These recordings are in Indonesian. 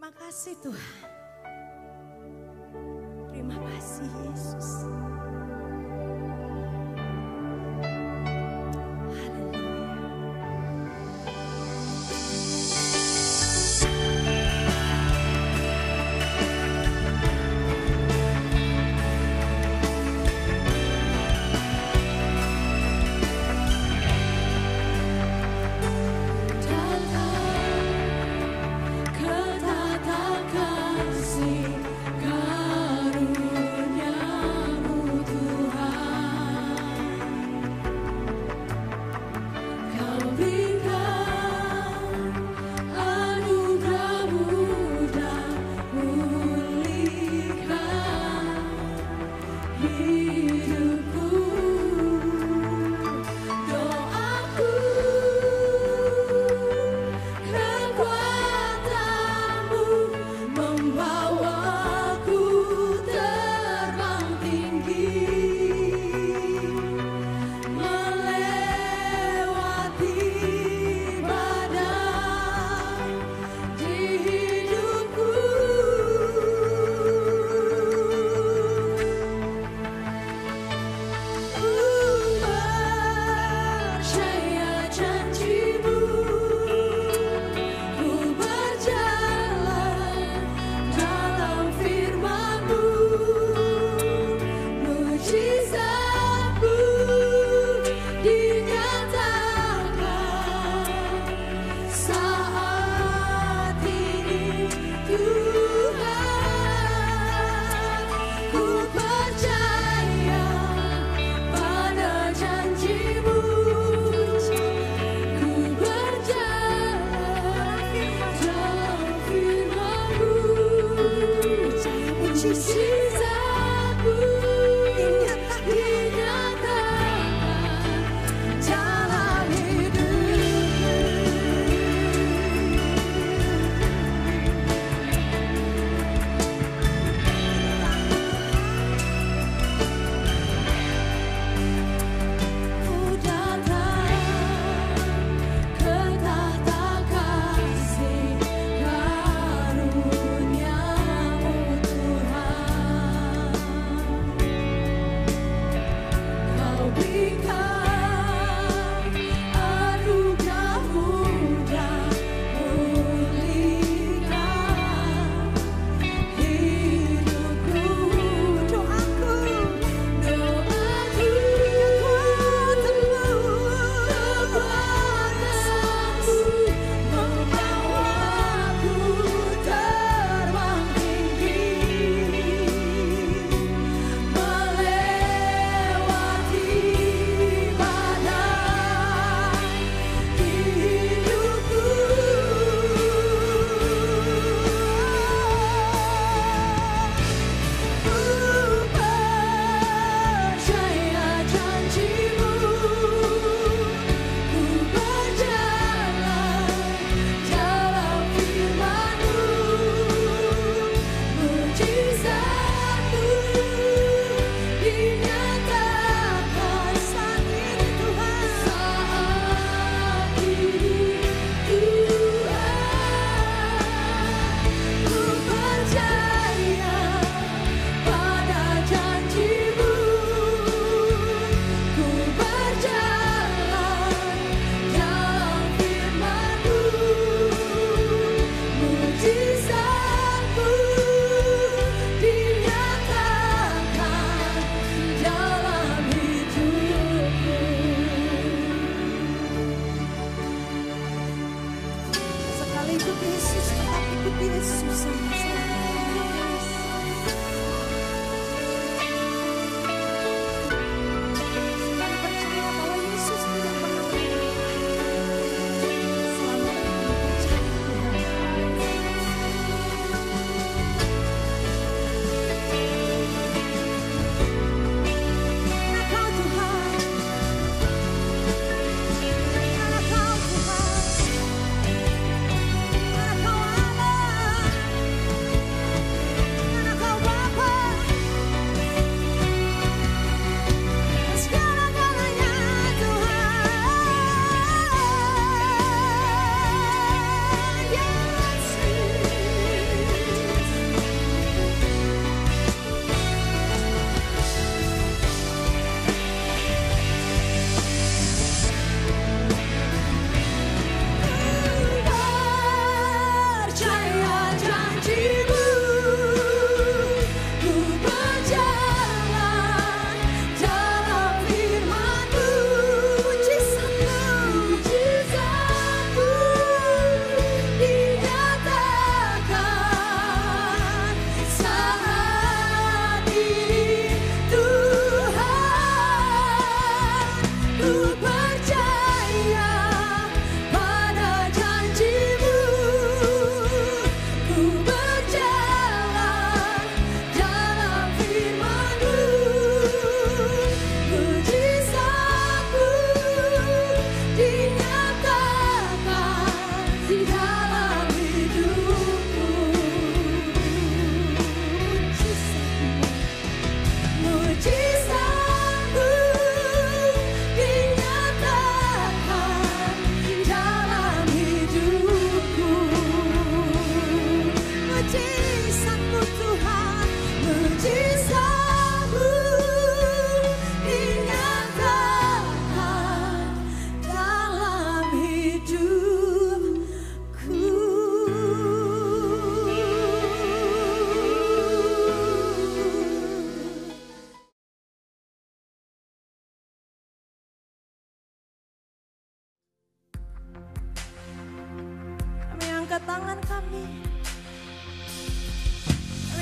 Terima kasih Tuhan. Terima kasih Yesus.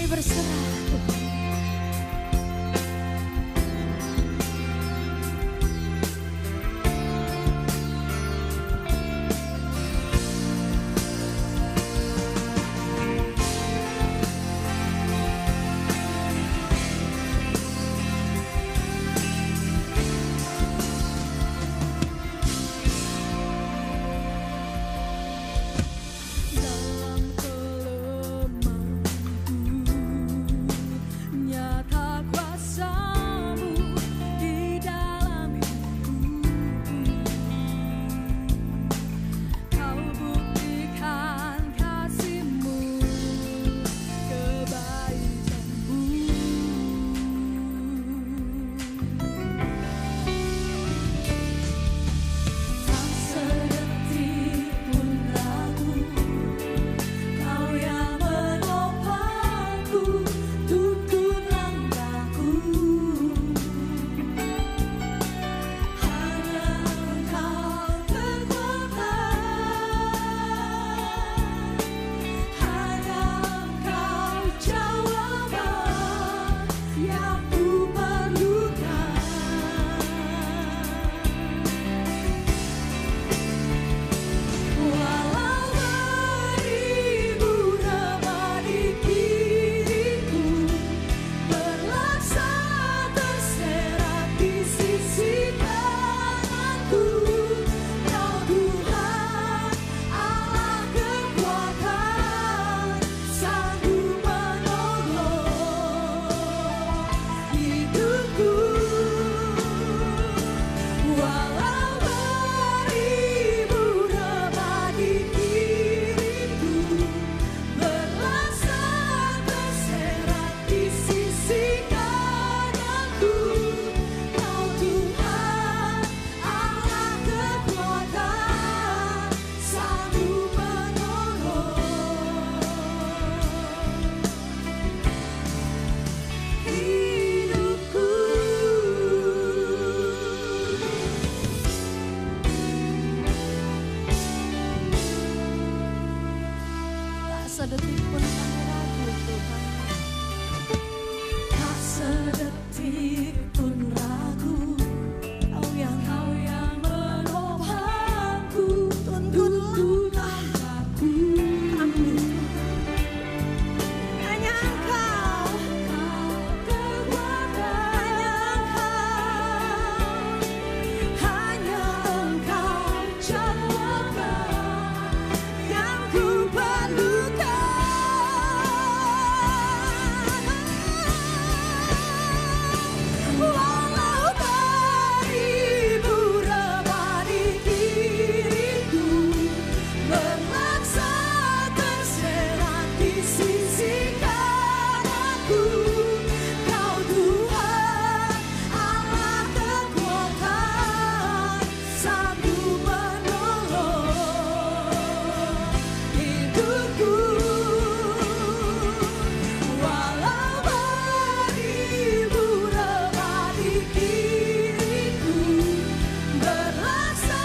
berserah Tuhan. Sedetik pun kami ragu Tuhan. Tak sedetik pun ragu. Kau yang menopangku, tuntun langkahku. Amin. Hanya Engkau kekuatan. Hanya Engkau jawaban yang ku perlukan. Walau beribu rebah di diriku, berlaksa terserat di sisi kananku. Kau Tuhan Allah kekuatan, sanggup menolong hidupku. Walau beribu rebah di diriku, berlaksa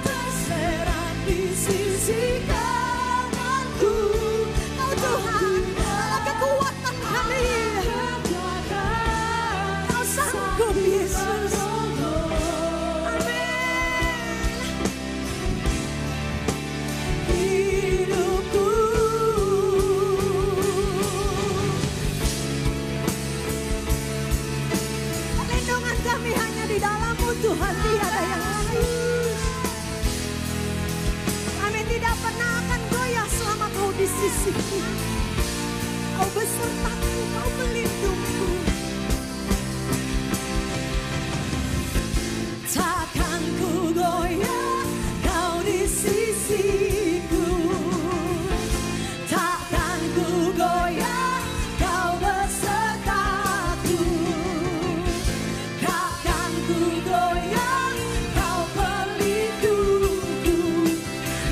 terserat di sisi kananku. Kau Tuhan Allah kekuatan kami, Kau sanggup Yesus. Amin. Hidupku perlindungan kami hanya di dalam-Mu Tuhan, tiada yang lain. Kami tidak pernah akan goyah selama Kau di sisiku. Kau besertaku, Kau melindungiku. Takkan ku goyah, Kau di sisiku. Takkan ku goyah, Kau besertaku. Takkan ku goyah, Kau pelindungku.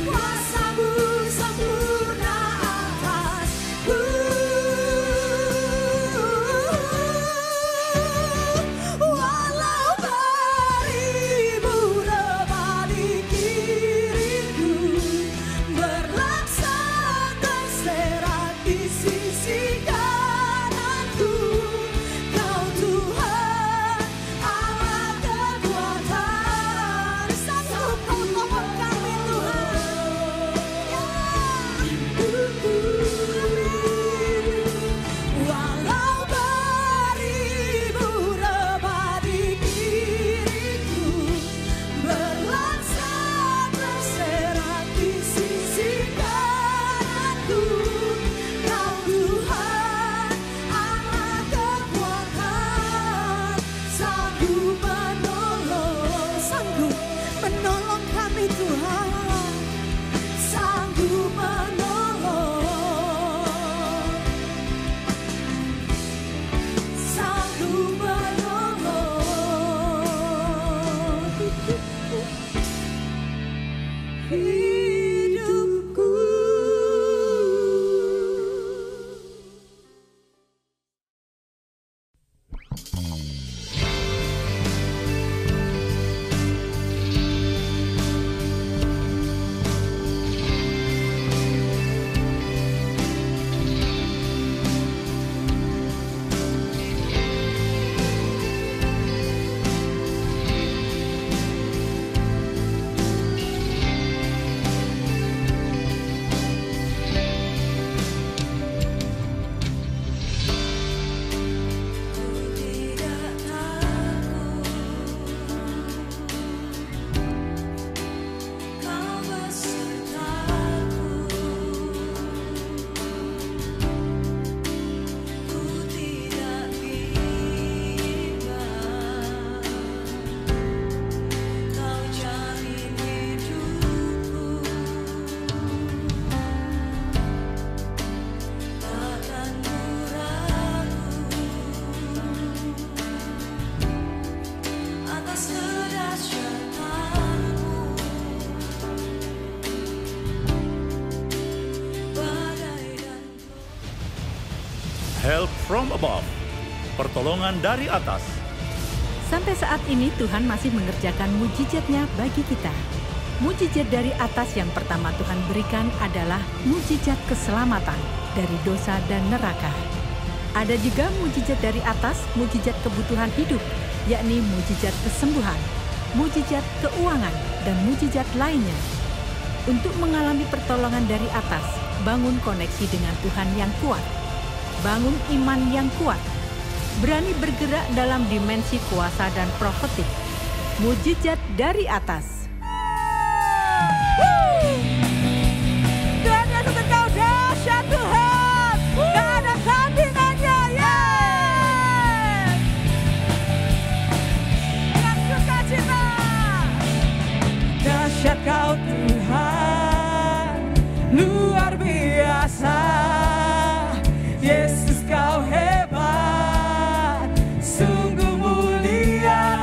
Kuasa-Mu sempurna atasku. Help from above, pertolongan dari atas. Sampai saat ini Tuhan masih mengerjakan mujizat-Nya bagi kita. Mujizat dari atas yang pertama Tuhan berikan adalah mujizat keselamatan dari dosa dan neraka. Ada juga mujizat dari atas, mujizat kebutuhan hidup, yakni mujizat kesembuhan, mujizat keuangan, dan mujizat lainnya. Untuk mengalami pertolongan dari atas, bangun koneksi dengan Tuhan yang kuat. Bangun iman yang kuat. Berani bergerak dalam dimensi kuasa dan profetik. Mujizat dari atas. Tuhan Yesus, Engkau dahsyat Tuhan. Gak ada tandingannya. Dengan sukacita. Dahsyat Kau Tuhan, luar biasa. Yesus, Kau hebat, sungguh mulia.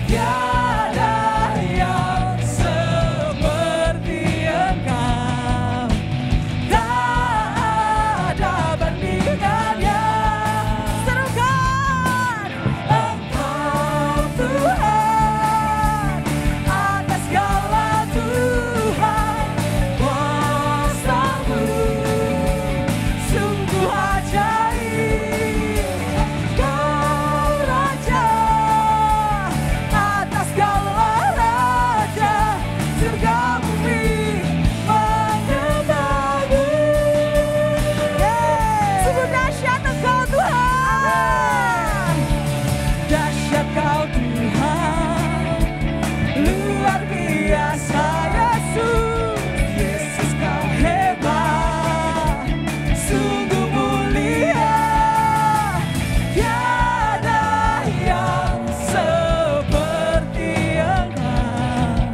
Tiada yang seperti Engkau, tak ada bandingannya. Serukan, Engkau Tuhan, atas segala Tuhan, kuasa-Mu sungguh ajaib. Kau Raja, atas segala raja, surga bumi menyembah-Mu. Sungguh dahsyat Engkau Tuhan, dahsyat Kau Tuhan, luar biasa. Yesus, Kau hebat, sungguh mulia. Tiada yang seperti Engkau,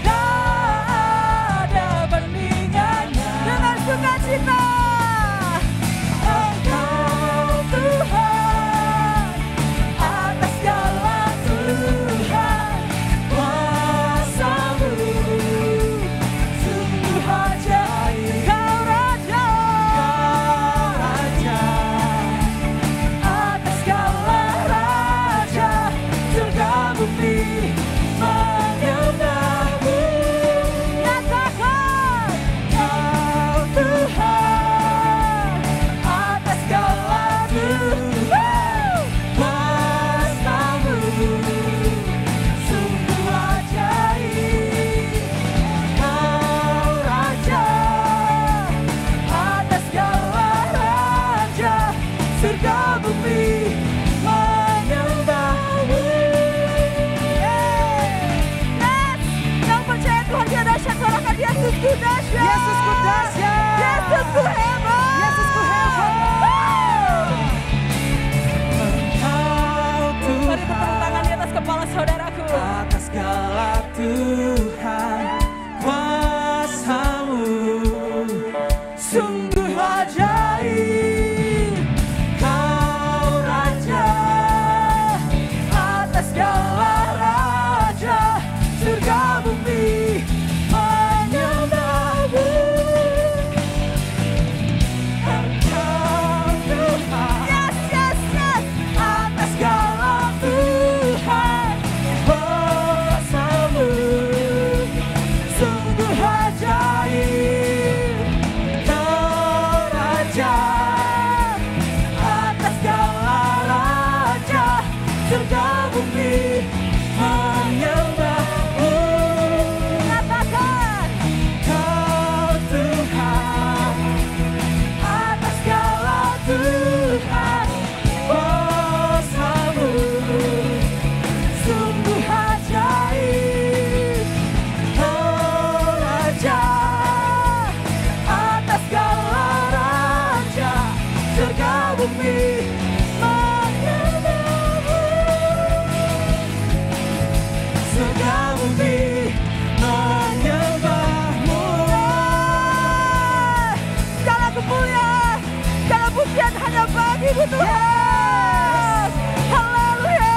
tak ada bandingannya. Dengan sukacita, Engkau Tuhan, atas segala Tuhan, kuasa-Mu sungguh ajaib. Kau Raja, atas segala raja, surga bumi menyembah-Mu. Nyatakan, Kau Tuhan, atas segala Tuhan, kuasa-Mu sungguh ajaib. Kau Raja, atas segala raja, surga bumi menyembah-Mu. Yes, yang percaya Tuhan dia dahsyat, suarakan Yesus ku dahsyat. Yesus ku Yes, Yesusku hebat. Yesusku hebat. Mari tepuk tangan di atas kepala saudaraku. Atas segala Tuhan, kuasa-Mu sungguh ajaib. Kau Raja atas segala raja, surga bumi menyembah-Mu. Engkau Tuhan, Yes, yes, yes. atas segala Tuhan, kuasa-Mu sungguh ajaib. Kau Raja atas segala raja, surga bumi menyembah-Mu. Katakan. Kau Tuhan atas segala Tuhan, kuasa-Mu sungguh ajaib. Kau Raja atas segala raja, surga bumi menyembah-Mu. Surga bumi menyembah-Mu. Segala kemuliaan, segala pujian hanya bagi-Mu Tuhan. Haleluya.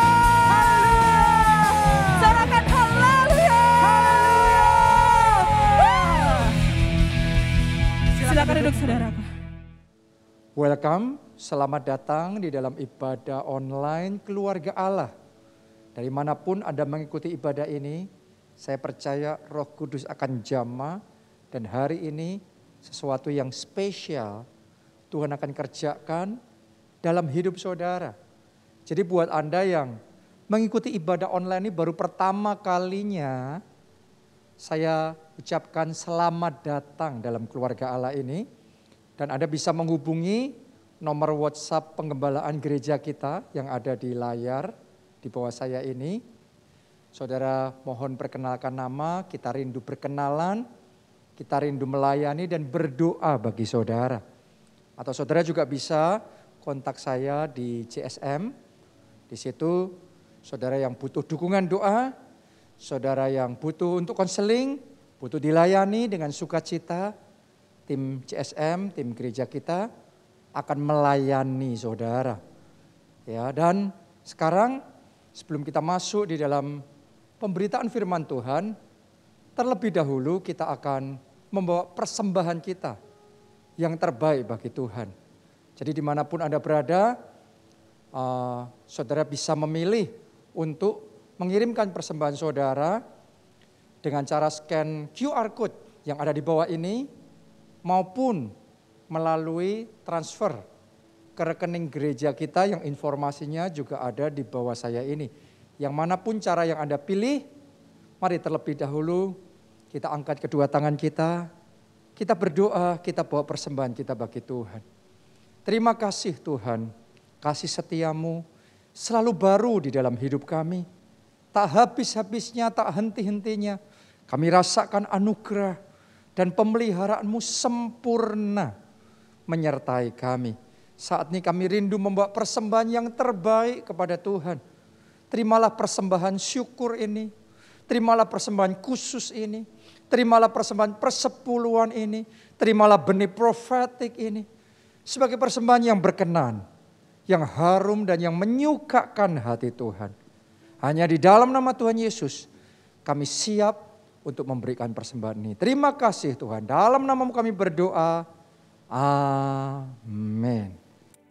Sorakan haleluya. Silakan duduk saudaraku. Welcome, selamat datang di dalam ibadah online keluarga Allah. Dari manapun Anda mengikuti ibadah ini, saya percaya Roh Kudus akan jamah dan hari ini sesuatu yang spesial Tuhan akan kerjakan dalam hidup saudara. Jadi buat Anda yang mengikuti ibadah online ini baru pertama kalinya, saya ucapkan selamat datang dalam keluarga Allah ini. Dan Anda bisa menghubungi nomor WhatsApp penggembalaan gereja kita yang ada di layar di bawah saya ini. Saudara mohon perkenalkan nama, kita rindu berkenalan, kita rindu melayani dan berdoa bagi saudara. Atau saudara juga bisa kontak saya di CSM. Di situ saudara yang butuh dukungan doa, saudara yang butuh untuk konseling, butuh dilayani dengan sukacita, tim CSM, tim gereja kita akan melayani saudara. Ya, dan sekarang sebelum kita masuk di dalam pemberitaan firman Tuhan, terlebih dahulu kita akan membawa persembahan kita yang terbaik bagi Tuhan. Jadi dimanapun Anda berada, saudara bisa memilih untuk mengirimkan persembahan saudara dengan cara scan QR Code yang ada di bawah ini, maupun melalui transfer ke rekening gereja kita yang informasinya juga ada di bawah saya ini. Yang manapun cara yang Anda pilih, mari terlebih dahulu kita angkat kedua tangan kita berdoa, kita bawa persembahan kita bagi Tuhan. Terima kasih Tuhan, kasih setiamu selalu baru di dalam hidup kami. Tak habis-habisnya, tak henti-hentinya. Kami rasakan anugerah dan pemeliharaanmu sempurna menyertai kami. Saat ini kami rindu membawa persembahan yang terbaik kepada Tuhan. Terimalah persembahan syukur ini. Terimalah persembahan khusus ini. Terimalah persembahan persepuluhan ini. Terimalah benih profetik ini. Sebagai persembahan yang berkenan, yang harum dan yang menyukakan hati Tuhan. Hanya di dalam nama Tuhan Yesus kami siap untuk memberikan persembahan ini. Terima kasih Tuhan. Dalam nama-Mu kami berdoa. Amin.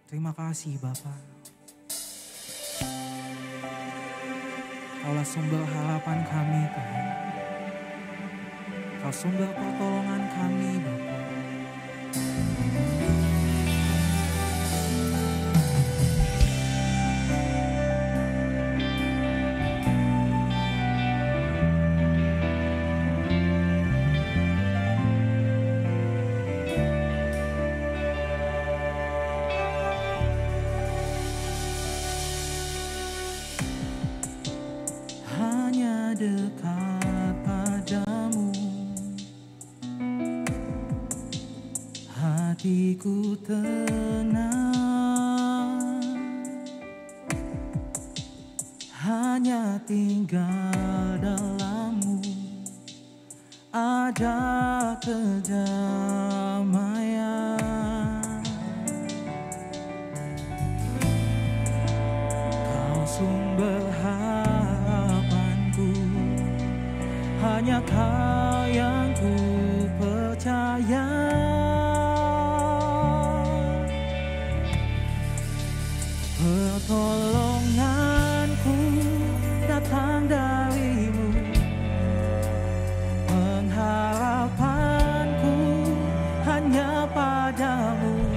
Terima kasih Bapa. Kaulah sumber harapan kami Tuhan. Kau sumber pertolongan kami Bapa. Hanya dekat padamu hatiku tenang, hanya tinggal dalam-Mu ada kedamaian. Kau sumber harapanku, hanya Kau yang ku percaya. Pertolonganku datang dari-Mu, pengharapanku hanya pada-Mu.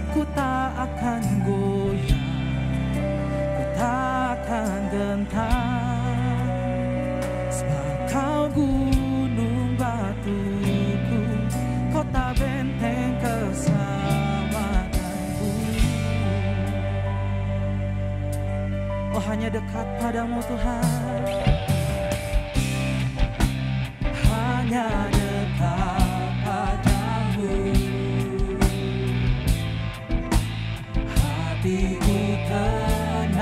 Ku tak akan goyah, ku tak akan gentar, sebab Kau gunung batuku, kota benteng keselamatanku. Oh, hanya dekat pada-Mu Tuhan, hanya dekat pada-Mu. Hatiku tenang,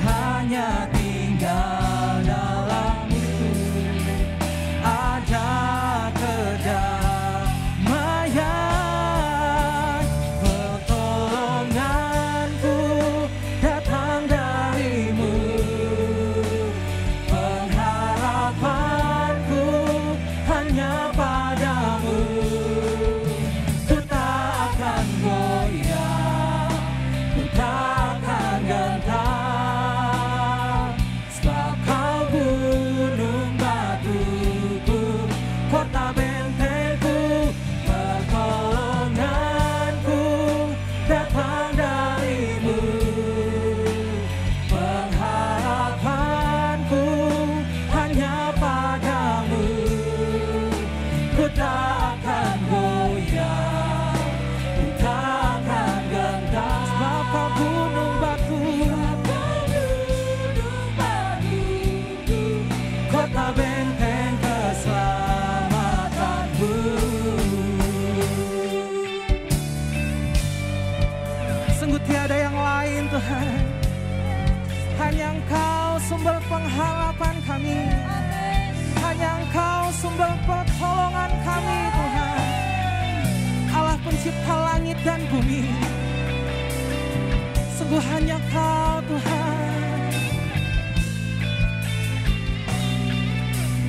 hanya tinggal dalam-Mu ada kedamaian. Pertolonganku datang dari-Mu, pengharapanku hanya pada-Mu. Ku tak akan goyah, ku tak akan gentar, sebab Kau gunung batuku, kota bentengku. Pertolonganku datang dari-Mu, pengharapanku hanya pada-Mu. Ku tak akan goyah, ku tak akan gentar, sebab Kau gunung batu, kota benteng keselamatanku. Sungguh tiada yang lain Tuhan, hanya Engkau sumber pengharapan kami, hanya Engkau sumber pertolongan kami Tuhan, Allah pencipta langit dan bumi. Sungguh hanya Kau Tuhan.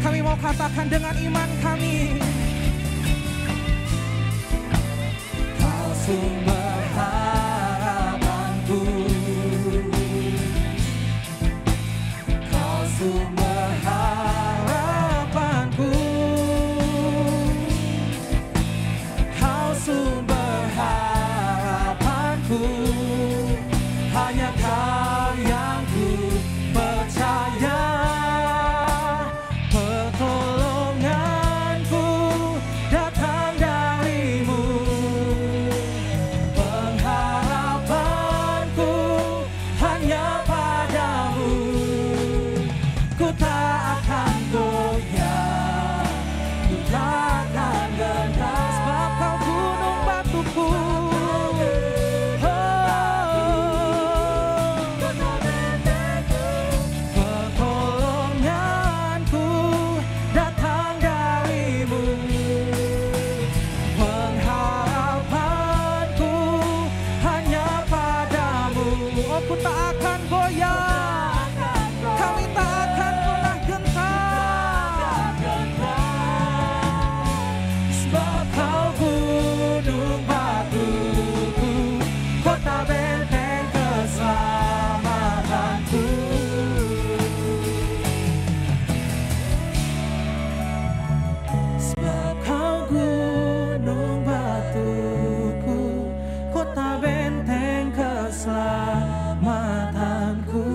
Kami mau katakan dengan iman kami, Kau sumber harapanku, Kau sumber harapanku, Kau sumber harapanku, hanya Kau yang ku percaya. Pertolonganku datang dari-Mu, pengharapanku hanya pada-Mu. Ku tak akan goyah, ku tak akan gentar, sebab Kau gunung batuku. Pertolonganku datang dari-Mu, pengharapanku hanya pada-Mu. Oh, ku tak akan goyah, kami tak akan pernah gentar, sebab Kau gunung batuku, kota benteng keselamatanku. Sebab Kau gunung batuku, kota benteng keselamatanku.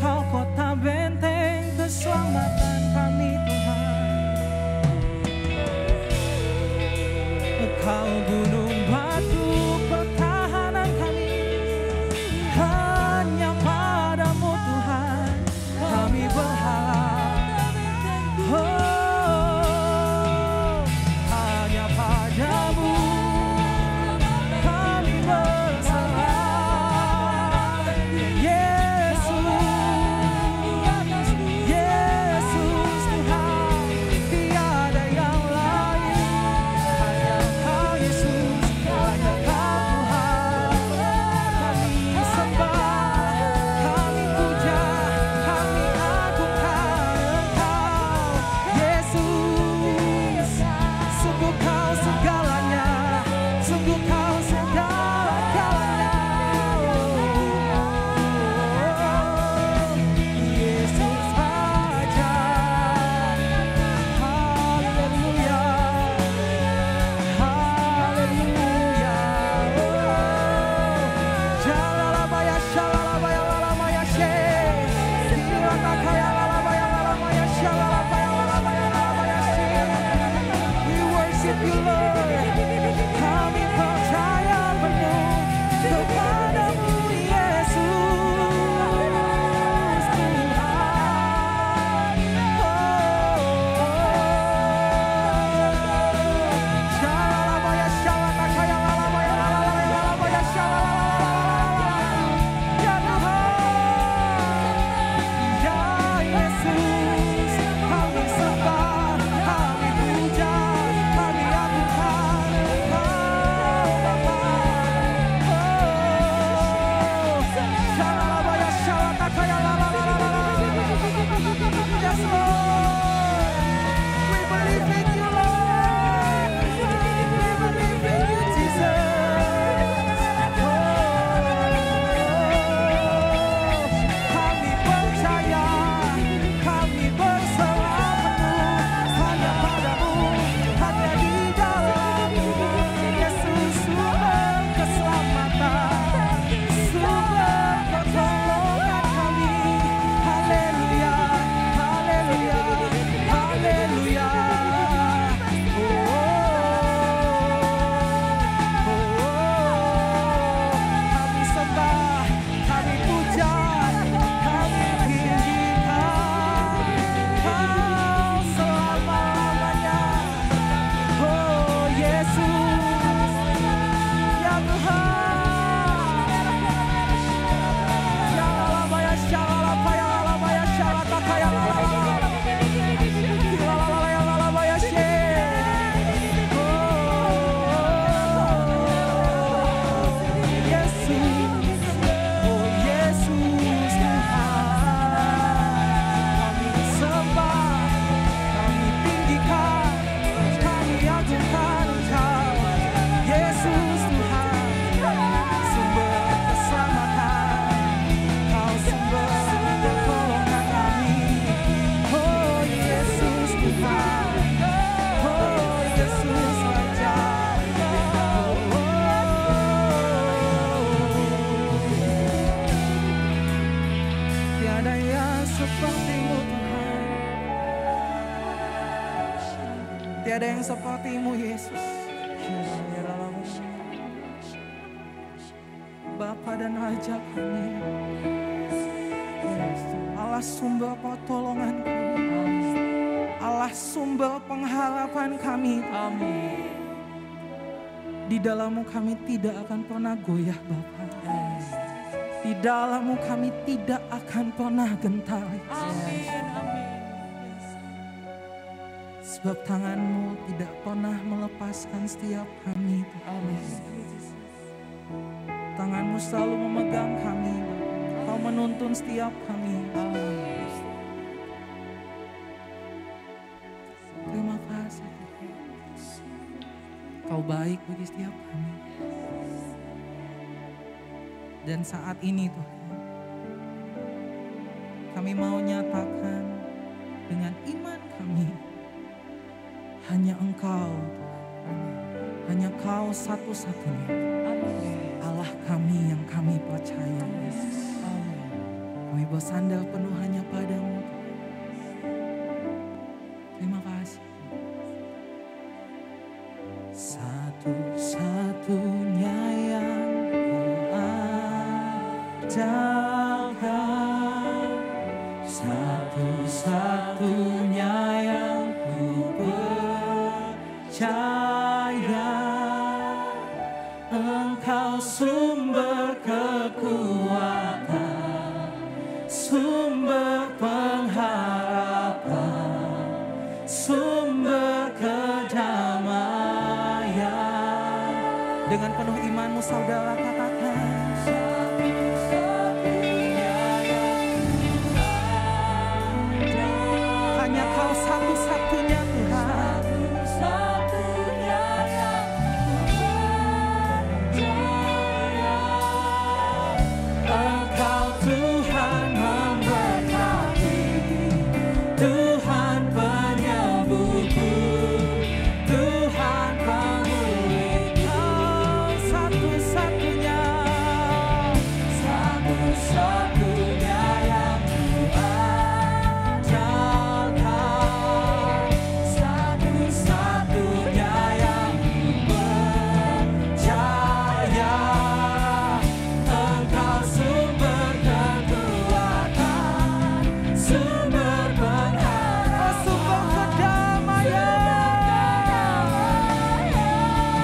Kau kota benteng keselamatan kami Tuhan. Kau gunung batu pertahanan kami, hanya pada-Mu Tuhan. yang seperti-Mu Tuhan. Tiada yang seperti-Mu Yesus. Bapa dan Raja kami, Allah sumber pertolongan kami, Allah sumber pengharapan kami. Amin. Di dalam-Mu kami tidak akan pernah goyah Bapa. Di dalam-Mu kami tidak akan pernah gentar. Amin. Sebab tangan-Mu tidak pernah melepaskan setiap kami. Amin. Tangan-Mu selalu memegang kami. Kau menuntun setiap kami. Amin. Terima kasih. Kau baik bagi setiap kami. Dan saat ini Tuhan, kami mau nyatakan dengan iman kami, hanya Engkau, hanya Kau satu-satunya Allah kami yang kami percaya. Kami bersandar penuh hanya pada-Mu. Terima kasih. Satu-satunya yang Ku andalkan, satu-satunya yang ku percaya, Engkau sumber kekuatan, sumber pengharapan, sumber kedamaian. Dengan penuh imanmu saudara katakan, hanya Kau satu-satunya Tuhan. Engkau Tuhan memberkati, Tuhan penyembuhku, Tuhan pemulih. Kau satu-satunya, satu-satunya yang ku andalkan, satu-satunya yang ku percaya. Engkau sumber kekuatan, sumber pengharapan, sumber kedamaian.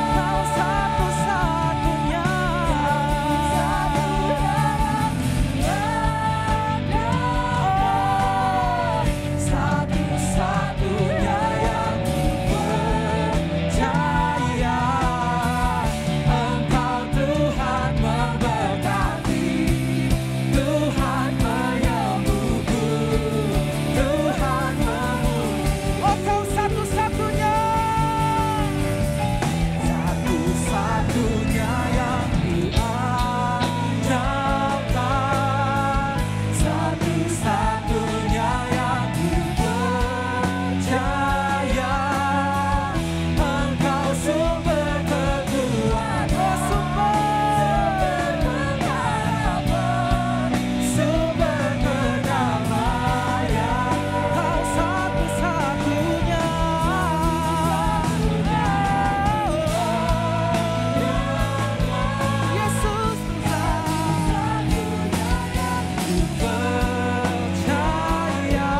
Kau satu-satunya, satu-satunya yang ku percaya. Engkau Tuhan memberkati, Tuhan penyembuhku, Tuhan pemulih. Oh Kau satu-satunya, satu-satunya yang diandalkan, satu-satunya yang dipercaya. Engkau sumber kekuatan, sumber pengharapan, sumber kedamaian. Kau satu-satunya, Yesus Tuhan. Ku percaya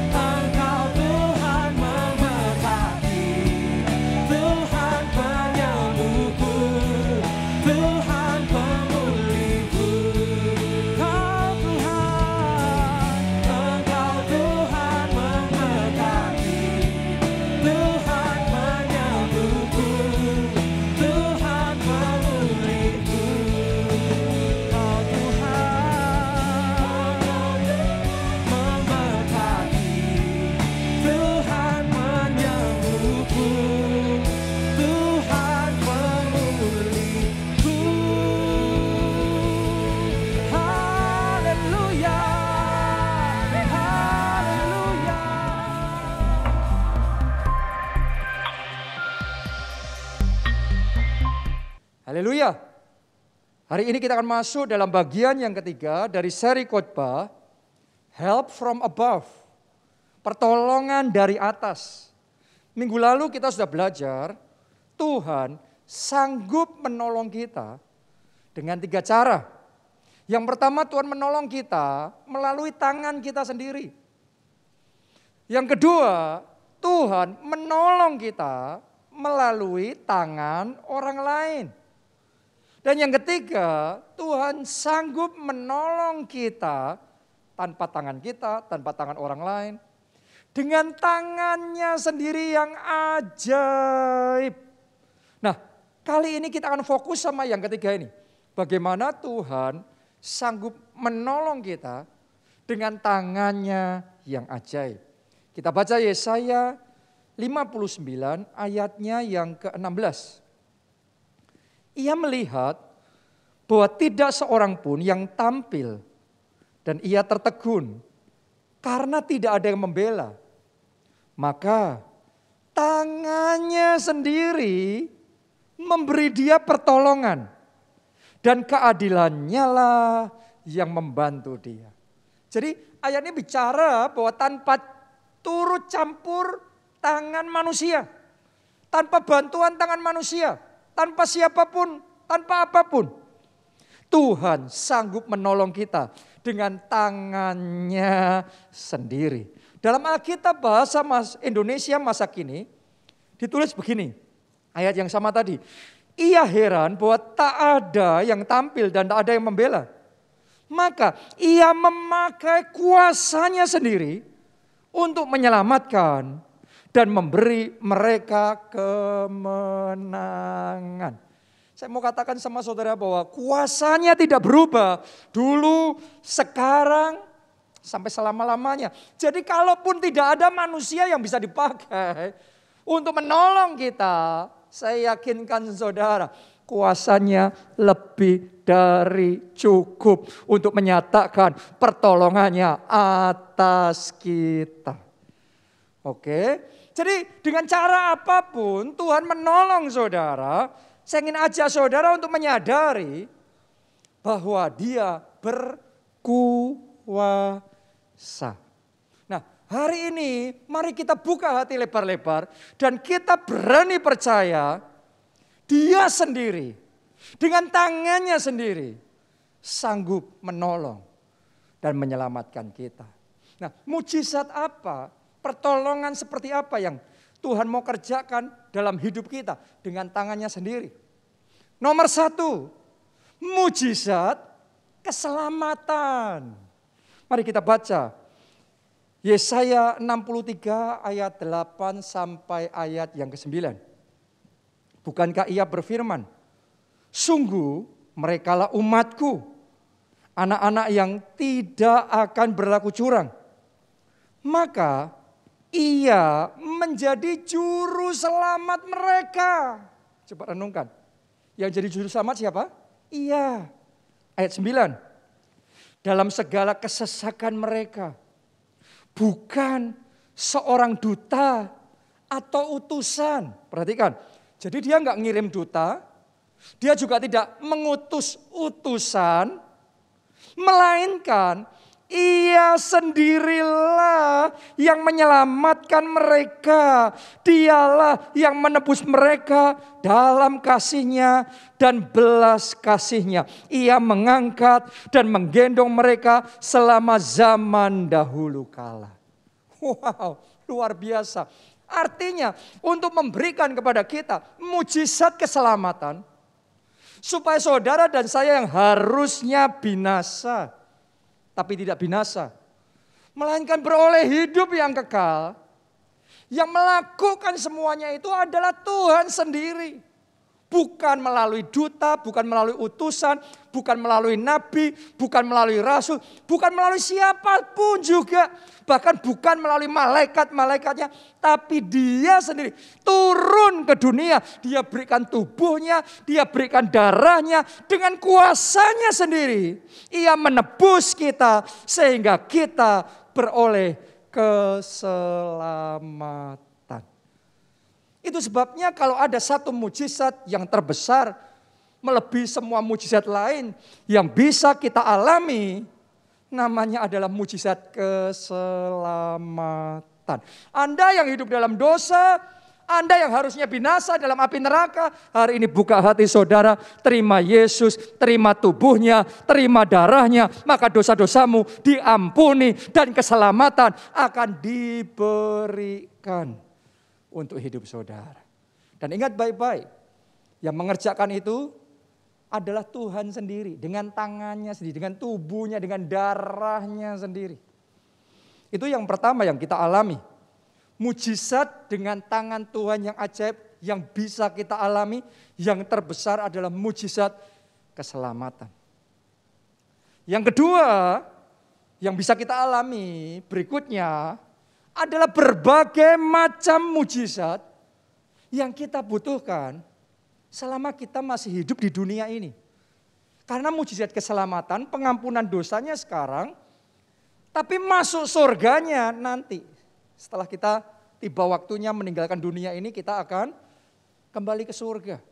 Engkau Tuhan memberkati, Tuhan penyembuhku, Tuhan pemulihku. Kau Tuhan, Engkau Tuhan memberkati, Tuhan penyembuhku, Tuhan pemulihku. Kau Tuhan memberkati, Tuhan menyembuhku, Tuhan pemulihku. Haleluya, haleluya. Haleluya. Hari ini kita akan masuk dalam bagian yang ketiga dari seri khotbah Help from above. Pertolongan dari atas. Minggu lalu kita sudah belajar, Tuhan sanggup menolong kita dengan 3 cara. Yang pertama, Tuhan menolong kita melalui tangan kita sendiri. Yang kedua, Tuhan menolong kita melalui tangan orang lain. Dan yang ketiga, Tuhan sanggup menolong kita tanpa tangan kita, tanpa tangan orang lain. Dengan tangannya sendiri yang ajaib. Nah, kali ini kita akan fokus sama yang ketiga ini. Bagaimana Tuhan sanggup menolong kita dengan tangannya yang ajaib. Kita baca Yesaya 59 ayatnya yang ke-16. Ia melihat bahwa tidak seorang pun yang tampil dan ia tertegun karena tidak ada yang membela. Maka tangannya sendiri memberi dia pertolongan dan keadilannya lah yang membantu dia. Jadi ayat ini bicara bahwa tanpa turut campur tangan manusia, tanpa bantuan tangan manusia, tanpa siapapun, tanpa apapun, Tuhan sanggup menolong kita dengan tangannya sendiri. Dalam Alkitab bahasa Indonesia masa kini ditulis begini, ayat yang sama tadi. Ia heran bahwa tak ada yang tampil dan tak ada yang membela. Maka ia memakai kuasanya sendiri untuk menyelamatkan dan memberi mereka kemenangan. Saya mau katakan sama saudara bahwa kuasanya tidak berubah. Dulu, sekarang, sampai selama-lamanya. Jadi kalaupun tidak ada manusia yang bisa dipakai untuk menolong kita, saya yakinkan saudara, kuasanya lebih dari cukup untuk menyatakan pertolongannya atas kita. Oke, jadi dengan cara apapun Tuhan menolong saudara. Saya ingin ajak saudara untuk menyadari bahwa Dia berkuasa. Nah, hari ini mari kita buka hati lebar-lebar dan kita berani percaya Dia sendiri dengan tangannya sendiri sanggup menolong dan menyelamatkan kita. Nah, mujizat apa? Pertolongan seperti apa yang Tuhan mau kerjakan dalam hidup kita dengan tangannya sendiri. Nomor 1, mujizat keselamatan. Mari kita baca Yesaya 63 ayat 8 sampai ayat yang ke-9. Bukankah ia berfirman, sungguh merekalah umatku, anak-anak yang tidak akan berlaku curang. Maka ia menjadi juru selamat mereka. Coba renungkan. Yang jadi juru selamat siapa? Ia. Ayat 9. Dalam segala kesesakan mereka. Bukan seorang duta atau utusan. Perhatikan. Jadi dia enggak ngirim duta. Dia juga tidak mengutus utusan. Melainkan Ia sendirilah yang menyelamatkan mereka. Dialah yang menebus mereka dalam kasih-Nya dan belas kasih-Nya. Ia mengangkat dan menggendong mereka selama zaman dahulu kala. Wow, luar biasa. Artinya untuk memberikan kepada kita mujizat keselamatan. Supaya saudara dan saya yang harusnya binasa, tapi tidak binasa, melainkan beroleh hidup yang kekal. Yang melakukan semuanya itu adalah Tuhan sendiri. Bukan melalui duta, bukan melalui utusan, bukan melalui nabi, bukan melalui rasul, bukan melalui siapapun juga. Bahkan bukan melalui malaikat-malaikatnya, tapi Dia sendiri turun ke dunia. Dia berikan tubuhnya, Dia berikan darahnya dengan kuasanya sendiri. Ia menebus kita sehingga kita beroleh keselamatan. Itu sebabnya kalau ada satu mujizat yang terbesar, melebihi semua mujizat lain yang bisa kita alami, Namanya adalah mujizat keselamatan. Anda yang hidup dalam dosa, Anda yang harusnya binasa dalam api neraka, hari ini buka hati saudara, terima Yesus, terima tubuhnya, terima darahnya, maka dosa-dosamu diampuni dan keselamatan akan diberikan untuk hidup saudara. Dan ingat baik-baik, yang mengerjakan itu adalah Tuhan sendiri, dengan tangannya sendiri, dengan tubuhnya, dengan darahnya sendiri. Itu yang pertama yang kita alami. Mujizat dengan tangan Tuhan yang ajaib yang bisa kita alami, yang terbesar adalah mujizat keselamatan. Yang kedua yang bisa kita alami berikutnya adalah berbagai macam mujizat yang kita butuhkan selama kita masih hidup di dunia ini. Karena mujizat keselamatan, pengampunan dosanya sekarang, tapi masuk surganya nanti. Setelah kita tiba waktunya meninggalkan dunia ini, kita akan kembali ke surga.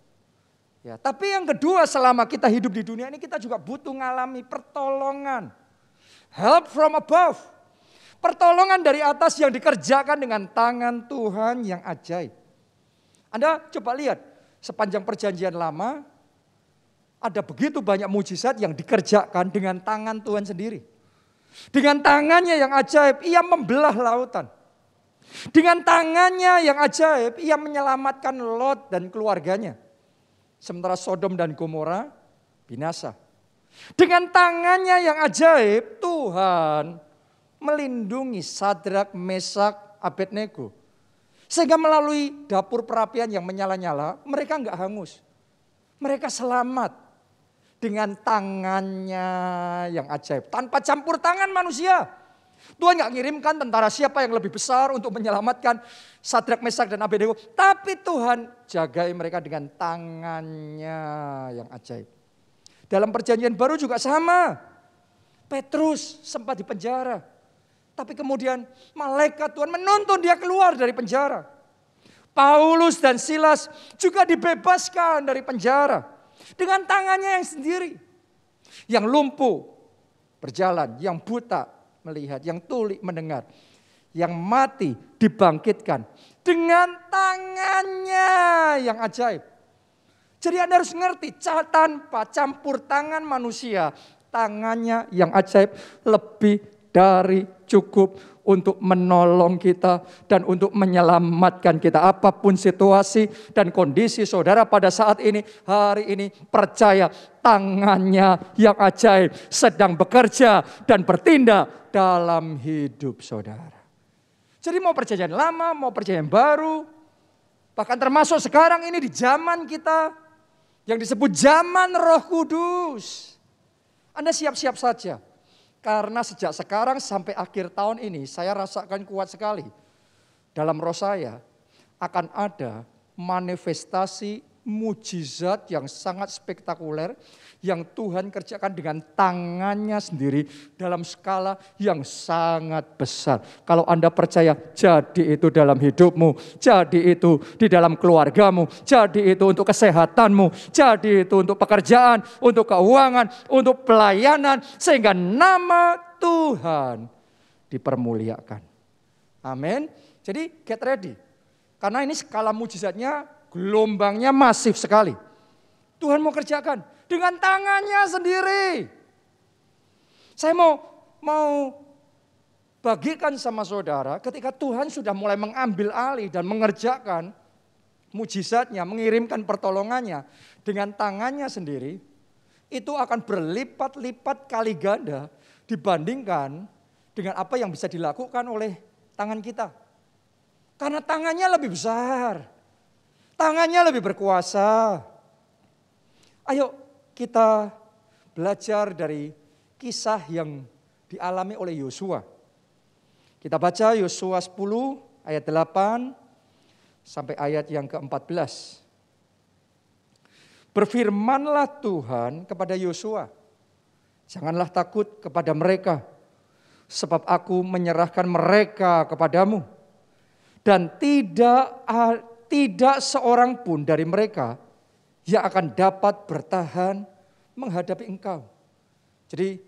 Ya, tapi yang kedua, selama kita hidup di dunia ini, kita juga butuh mengalami pertolongan. Help from above. Pertolongan dari atas yang dikerjakan dengan tangan Tuhan yang ajaib. Anda coba lihat. Sepanjang perjanjian lama, ada begitu banyak mujizat yang dikerjakan dengan tangan Tuhan sendiri. Dengan tangannya yang ajaib, ia membelah lautan. Dengan tangannya yang ajaib, ia menyelamatkan Lot dan keluarganya. Sementara Sodom dan Gomora binasa. Dengan tangannya yang ajaib, Tuhan melindungi Sadrak, Mesak, Abednego. Sehingga melalui dapur perapian yang menyala-nyala, mereka enggak hangus. Mereka selamat dengan tangannya yang ajaib. Tanpa campur tangan manusia. Tuhan enggak ngirimkan tentara siapa yang lebih besar untuk menyelamatkan Sadrak, Mesak, dan Abednego. Tapi Tuhan jagai mereka dengan tangannya yang ajaib. Dalam perjanjian baru juga sama. Petrus sempat dipenjara. Tapi kemudian malaikat Tuhan menuntun dia keluar dari penjara. Paulus dan Silas juga dibebaskan dari penjara. Dengan tangannya yang sendiri. Yang lumpuh berjalan, yang buta melihat, yang tuli mendengar. Yang mati dibangkitkan. Dengan tangannya yang ajaib. Jadi Anda harus ngerti, tanpa campur tangan manusia, tangannya yang ajaib lebih dari cukup untuk menolong kita dan untuk menyelamatkan kita. Apapun situasi dan kondisi saudara pada saat ini, hari ini, percaya tangannya yang ajaib sedang bekerja dan bertindak dalam hidup saudara. Jadi mau perjanjian lama, mau perjanjian baru, bahkan termasuk sekarang ini di zaman kita yang disebut zaman Roh Kudus. Anda siap-siap saja. Karena sejak sekarang sampai akhir tahun ini saya rasakan kuat sekali. Dalam roh saya akan ada manifestasi mujizat yang sangat spektakuler. Yang Tuhan kerjakan dengan tangannya sendiri dalam skala yang sangat besar. Kalau Anda percaya, jadi itu dalam hidupmu. Jadi itu di dalam keluargamu. Jadi itu untuk kesehatanmu. Jadi itu untuk pekerjaan, untuk keuangan, untuk pelayanan. Sehingga nama Tuhan dipermuliakan. Amin. Jadi get ready. Karena ini skala mujizatnya, gelombangnya masif sekali. Tuhan mau kerjakan dengan tangannya sendiri. Saya mau bagikan sama saudara, ketika Tuhan sudah mulai mengambil alih dan mengerjakan mujizatnya, mengirimkan pertolongannya dengan tangannya sendiri, itu akan berlipat-lipat kali ganda dibandingkan dengan apa yang bisa dilakukan oleh tangan kita. Karena tangannya lebih besar, tangannya lebih berkuasa. Ayo kita belajar dari kisah yang dialami oleh Yosua. Kita baca Yosua 10 ayat 8 sampai ayat yang ke-14. Berfirmanlah Tuhan kepada Yosua, janganlah takut kepada mereka, sebab aku menyerahkan mereka kepadamu. Dan tidak seorang pun dari mereka yang akan dapat bertahan menghadapi engkau. Jadi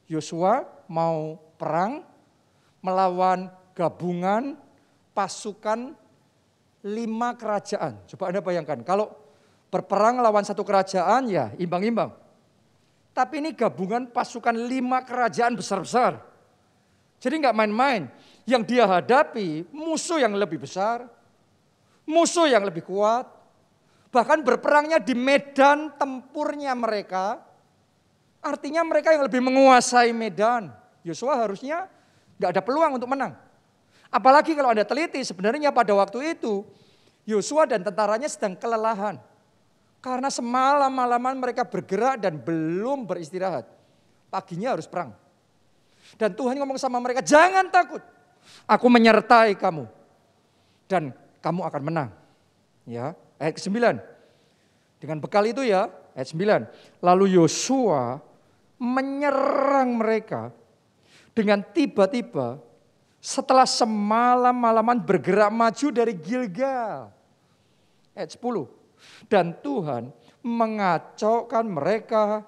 Yosua mau perang melawan gabungan pasukan 5 kerajaan. Coba Anda bayangkan, kalau berperang lawan satu kerajaan ya imbang-imbang. Tapi ini gabungan pasukan 5 kerajaan besar-besar. Jadi nggak main-main. Yang dia hadapi musuh yang lebih besar, musuh yang lebih kuat. Bahkan berperangnya di medan tempurnya mereka. Artinya mereka yang lebih menguasai medan. Yosua harusnya nggak ada peluang untuk menang. Apalagi kalau Anda teliti sebenarnya pada waktu itu Yosua dan tentaranya sedang kelelahan. Karena semalam-malaman mereka bergerak dan belum beristirahat. Paginya harus perang. Dan Tuhan ngomong sama mereka, jangan takut. Aku menyertai kamu. Dan kamu akan menang. Ya, ayat ke-9. Dengan bekal itu ya, ayat 9. Lalu Yosua menyerang mereka dengan tiba-tiba setelah semalam-malaman bergerak maju dari Gilgal. Ayat 10. Dan Tuhan mengacaukan mereka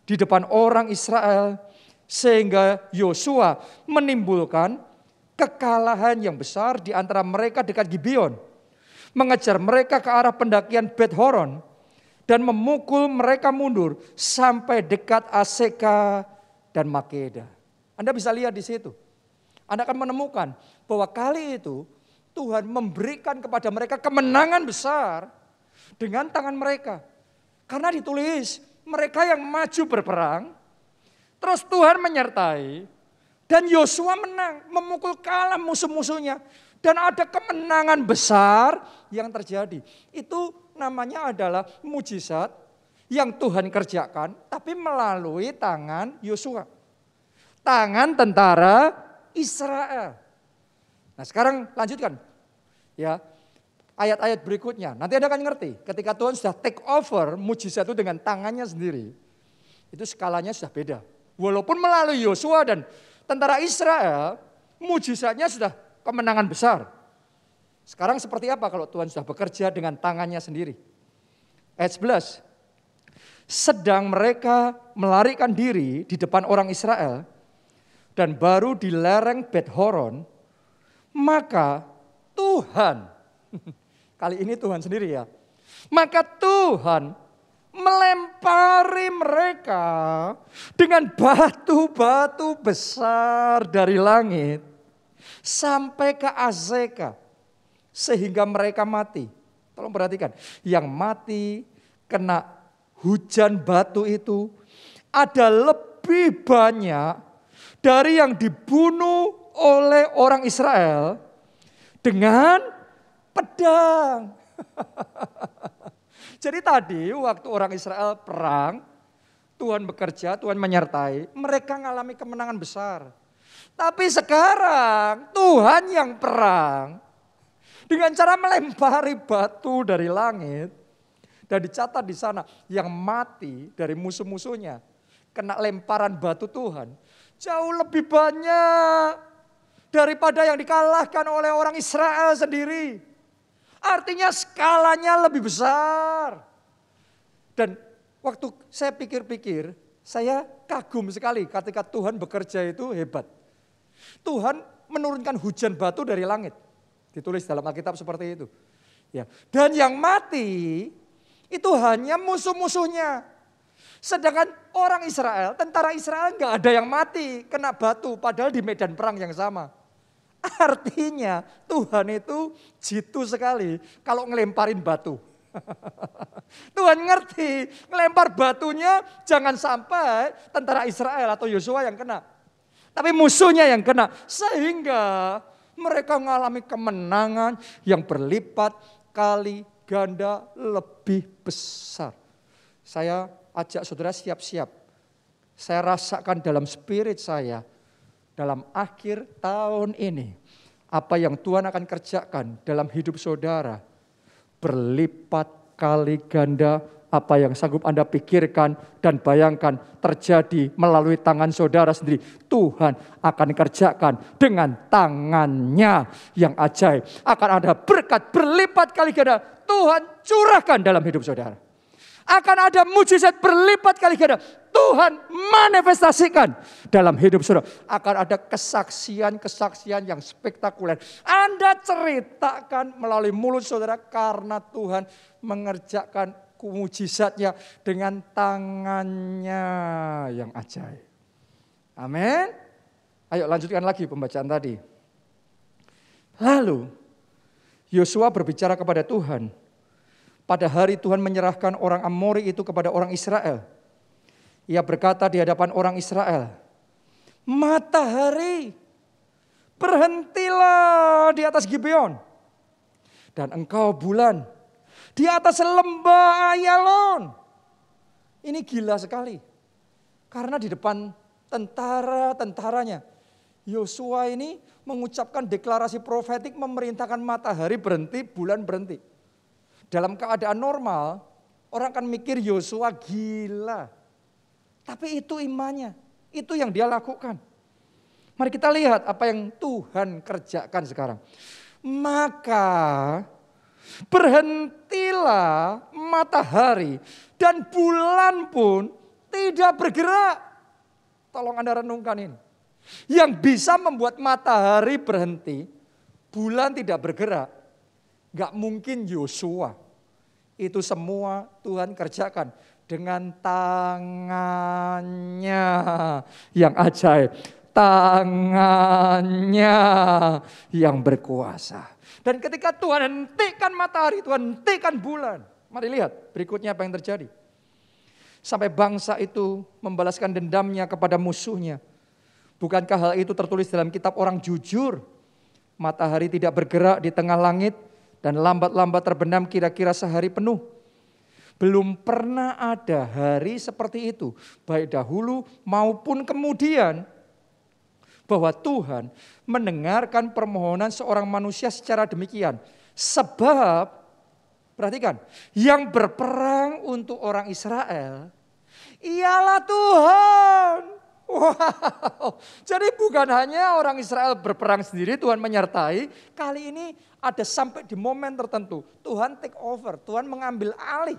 di depan orang Israel sehingga Yosua menimbulkan kekalahan yang besar di antara mereka dekat Gibeon, mengejar mereka ke arah pendakian Bet Horon dan memukul mereka mundur sampai dekat Aseka dan Makeda. Anda bisa lihat di situ. Anda akan menemukan bahwa kali itu Tuhan memberikan kepada mereka kemenangan besar dengan tangan mereka. Karena ditulis mereka yang maju berperang, terus Tuhan menyertai, dan Yosua menang, memukul kalah musuh-musuhnya. Dan ada kemenangan besar yang terjadi. Itu namanya adalah mujizat yang Tuhan kerjakan, tapi melalui tangan Yosua. Tangan tentara Israel. Nah sekarang lanjutkan. Ya, ayat-ayat berikutnya. Nanti Anda akan ngerti ketika Tuhan sudah take over mujizat itu dengan tangannya sendiri. Itu skalanya sudah beda. Walaupun melalui Yosua dan tentara Israel, mujizatnya sudah kemenangan besar. Sekarang seperti apa kalau Tuhan sudah bekerja dengan tangannya sendiri? Ayat 11. Sedang mereka melarikan diri di depan orang Israel dan baru di lereng Bet Horon, maka Tuhan, kali ini Tuhan sendiri ya, maka Tuhan melempari mereka dengan batu-batu besar dari langit sampai ke Azeka sehingga mereka mati. Tolong perhatikan, yang mati kena hujan batu itu ada lebih banyak dari yang dibunuh oleh orang Israel dengan pedang. Jadi tadi waktu orang Israel perang, Tuhan bekerja, Tuhan menyertai, mereka mengalami kemenangan besar. Tapi sekarang Tuhan yang perang dengan cara melempari batu dari langit. Dan dicatat di sana yang mati dari musuh-musuhnya kena lemparan batu Tuhan jauh lebih banyak daripada yang dikalahkan oleh orang Israel sendiri. Artinya skalanya lebih besar. Dan waktu saya pikir-pikir, saya kagum sekali ketika Tuhan bekerja itu hebat. Tuhan menurunkan hujan batu dari langit. Ditulis dalam Alkitab seperti itu. Ya. Dan yang mati itu hanya musuh-musuhnya. Sedangkan orang Israel, tentara Israel nggak ada yang mati kena batu. Padahal di medan perang yang sama. Artinya Tuhan itu jitu sekali kalau ngelemparin batu. Tuhan ngerti, ngelempar batunya jangan sampai tentara Israel atau Yosua yang kena. Tapi musuhnya yang kena. Sehingga mereka mengalami kemenangan yang berlipat kali ganda lebih besar. Saya ajak saudara siap-siap. Saya rasakan dalam spirit saya. Dalam akhir tahun ini. Apa yang Tuhan akan kerjakan dalam hidup saudara. Berlipat kali ganda apa yang sanggup Anda pikirkan dan bayangkan terjadi melalui tangan saudara sendiri. Tuhan akan kerjakan dengan tangannya yang ajaib. Akan ada berkat berlipat kali ganda Tuhan curahkan dalam hidup saudara. Akan ada mujizat berlipat kali ganda Tuhan manifestasikan dalam hidup saudara. Akan ada kesaksian-kesaksian yang spektakuler. Anda ceritakan melalui mulut saudara karena Tuhan mengerjakan mujizatnya dengan tangannya yang ajaib. Amin. Ayo lanjutkan lagi pembacaan tadi. Lalu Yosua berbicara kepada Tuhan. Pada hari Tuhan menyerahkan orang Amori itu kepada orang Israel. Ia berkata di hadapan orang Israel, matahari, berhentilah di atas Gibeon. Dan engkau bulan, di atas lembah Ayalon. Ini gila sekali. Karena di depan tentara-tentaranya, Yosua ini mengucapkan deklarasi profetik memerintahkan matahari berhenti, bulan berhenti. Dalam keadaan normal, orang akan mikir Yosua gila. Tapi itu imannya, itu yang dia lakukan. Mari kita lihat apa yang Tuhan kerjakan sekarang. Maka berhentilah matahari dan bulan pun tidak bergerak. Tolong Anda renungkan ini. Yang bisa membuat matahari berhenti, bulan tidak bergerak, gak mungkin Yosua. Itu semua Tuhan kerjakan dengan tangannya yang ajaib. Tangannya yang berkuasa. Dan ketika Tuhan hentikan matahari, Tuhan hentikan bulan. Mari lihat berikutnya apa yang terjadi. Sampai bangsa itu membalaskan dendamnya kepada musuhnya. Bukankah hal itu tertulis dalam kitab orang jujur? Matahari tidak bergerak di tengah langit dan lambat-lambat terbenam kira-kira sehari penuh. Belum pernah ada hari seperti itu, baik dahulu maupun kemudian, bahwa Tuhan mendengarkan permohonan seorang manusia secara demikian. Sebab, perhatikan, yang berperang untuk orang Israel ialah Tuhan. Wow, jadi bukan hanya orang Israel berperang sendiri, Tuhan menyertai. Kali ini ada sampai di momen tertentu, Tuhan take over, Tuhan mengambil alih.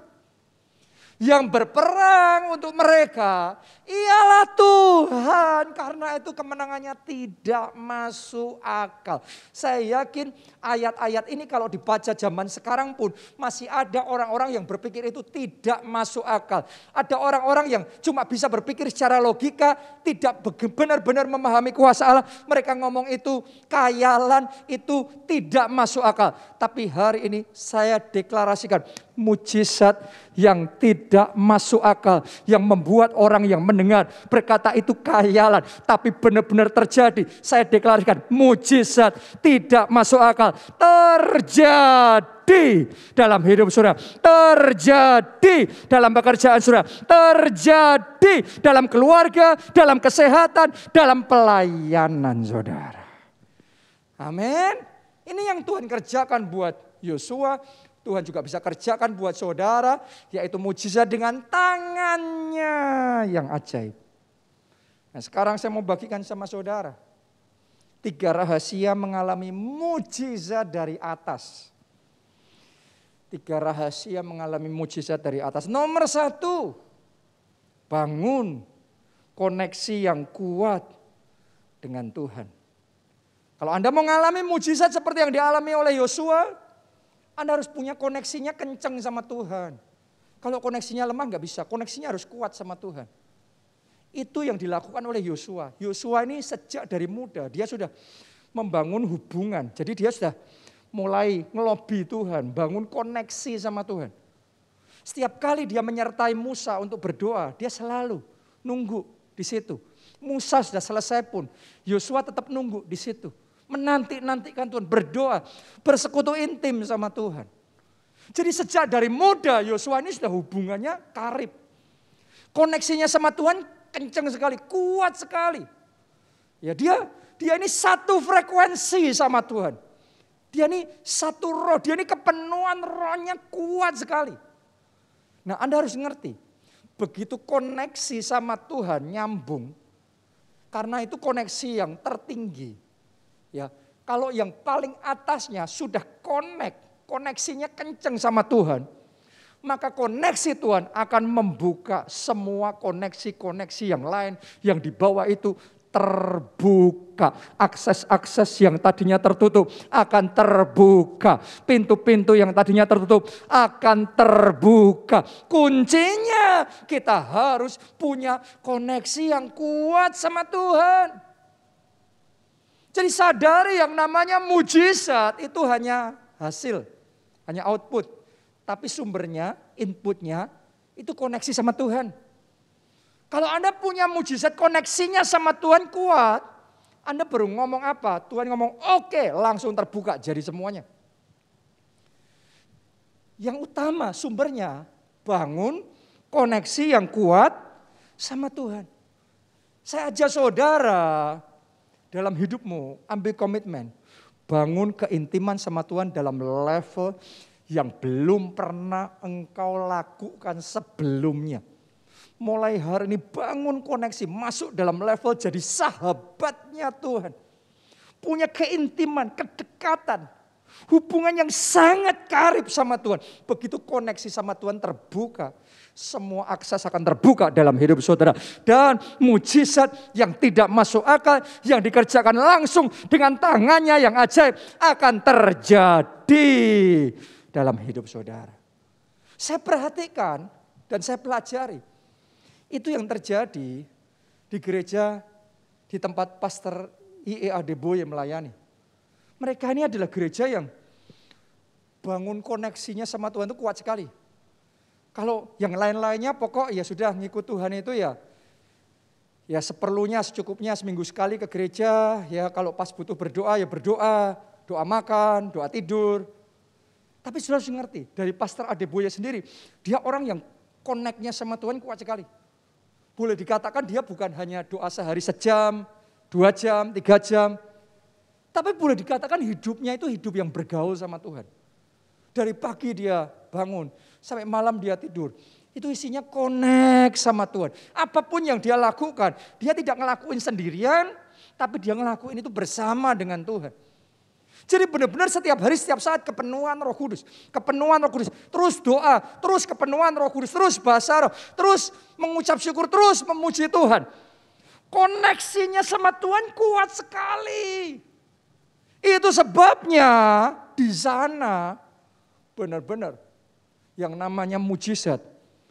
Yang berperang untuk mereka ialah Tuhan. Karena itu kemenangannya tidak masuk akal. Saya yakin ayat-ayat ini kalau dibaca zaman sekarang pun masih ada orang-orang yang berpikir itu tidak masuk akal. Ada orang-orang yang cuma bisa berpikir secara logika, tidak benar-benar memahami kuasa Allah. Mereka ngomong itu khayalan, itu tidak masuk akal. Tapi hari ini saya deklarasikan mujizat yang tidak masuk akal, yang membuat orang yang mendengar berkata itu khayalan, tapi benar-benar terjadi. Saya deklarasikan mujizat tidak masuk akal terjadi dalam hidup saudara, terjadi dalam pekerjaan saudara, terjadi dalam keluarga, dalam kesehatan, dalam pelayanan saudara. Amin. Ini yang Tuhan kerjakan buat Yosua. Tuhan juga bisa kerjakan buat saudara, yaitu mujizat dengan tangannya yang ajaib. Nah sekarang saya mau bagikan sama saudara. 3 rahasia mengalami mujizat dari atas. 3 rahasia mengalami mujizat dari atas. Nomor 1, bangun koneksi yang kuat dengan Tuhan. Kalau Anda mau mengalami mujizat seperti yang dialami oleh Yosua, Anda harus punya koneksinya kenceng sama Tuhan. Kalau koneksinya lemah nggak bisa, koneksinya harus kuat sama Tuhan. Itu yang dilakukan oleh Yosua. Yosua ini sejak dari muda, dia sudah membangun hubungan. Jadi dia sudah mulai ngelobi Tuhan, bangun koneksi sama Tuhan. Setiap kali dia menyertai Musa untuk berdoa, dia selalu nunggu di situ. Musa sudah selesai pun, Yosua tetap nunggu di situ. Menanti-nantikan Tuhan, berdoa, bersekutu intim sama Tuhan. Jadi sejak dari muda Yosua ini sudah hubungannya karib. Koneksinya sama Tuhan kencang sekali, kuat sekali. Ya dia ini satu frekuensi sama Tuhan. Dia ini satu roh, dia ini kepenuhan rohnya kuat sekali. Nah Anda harus ngerti, begitu koneksi sama Tuhan nyambung, karena itu koneksi yang tertinggi. Ya, kalau yang paling atasnya sudah koneksinya kenceng sama Tuhan, maka koneksi Tuhan akan membuka semua koneksi-koneksi yang lain yang di bawah itu terbuka. Akses-akses yang tadinya tertutup akan terbuka. Pintu-pintu yang tadinya tertutup akan terbuka. Kuncinya kita harus punya koneksi yang kuat sama Tuhan. Jadi sadari yang namanya mujizat itu hanya hasil, hanya output. Tapi sumbernya, inputnya itu koneksi sama Tuhan. Kalau Anda punya mujizat koneksinya sama Tuhan kuat, Anda baru ngomong apa? Tuhan ngomong oke, langsung terbuka jadi semuanya. Yang utama sumbernya bangun koneksi yang kuat sama Tuhan. Saya ajak saudara dalam hidupmu ambil komitmen. Bangun keintiman sama Tuhan dalam level yang belum pernah engkau lakukan sebelumnya. Mulai hari ini bangun koneksi, masuk dalam level jadi sahabatnya Tuhan. Punya keintiman, kedekatan, hubungan yang sangat karib sama Tuhan. Begitu koneksi sama Tuhan terbuka, semua akses akan terbuka dalam hidup saudara. Dan mujizat yang tidak masuk akal, yang dikerjakan langsung dengan tangannya yang ajaib akan terjadi dalam hidup saudara. Saya perhatikan dan saya pelajari. Itu yang terjadi di gereja di tempat Pastor I.E. Adeboye melayani. Mereka ini adalah gereja yang bangun koneksinya sama Tuhan itu kuat sekali. Kalau yang lain-lainnya pokok ya sudah ngikut Tuhan itu ya seperlunya secukupnya seminggu sekali ke gereja. Ya kalau pas butuh berdoa ya berdoa, doa makan, doa tidur. Tapi sudah harus ngerti dari Pastor Adeboye sendiri, dia orang yang connect-nya sama Tuhan kuat sekali. Boleh dikatakan dia bukan hanya doa sehari sejam, 2 jam, 3 jam. Tapi boleh dikatakan hidupnya itu hidup yang bergaul sama Tuhan. Dari pagi dia bangun, sampai malam dia tidur. Itu isinya connect sama Tuhan. Apapun yang dia lakukan, dia tidak ngelakuin sendirian, tapi dia ngelakuin itu bersama dengan Tuhan. Jadi benar-benar setiap hari, setiap saat kepenuhan Roh Kudus. Kepenuhan Roh Kudus. Terus doa, terus kepenuhan Roh Kudus. Terus bahasa roh, terus mengucap syukur, terus memuji Tuhan. Koneksinya sama Tuhan kuat sekali. Itu sebabnya di sana benar-benar yang namanya mujizat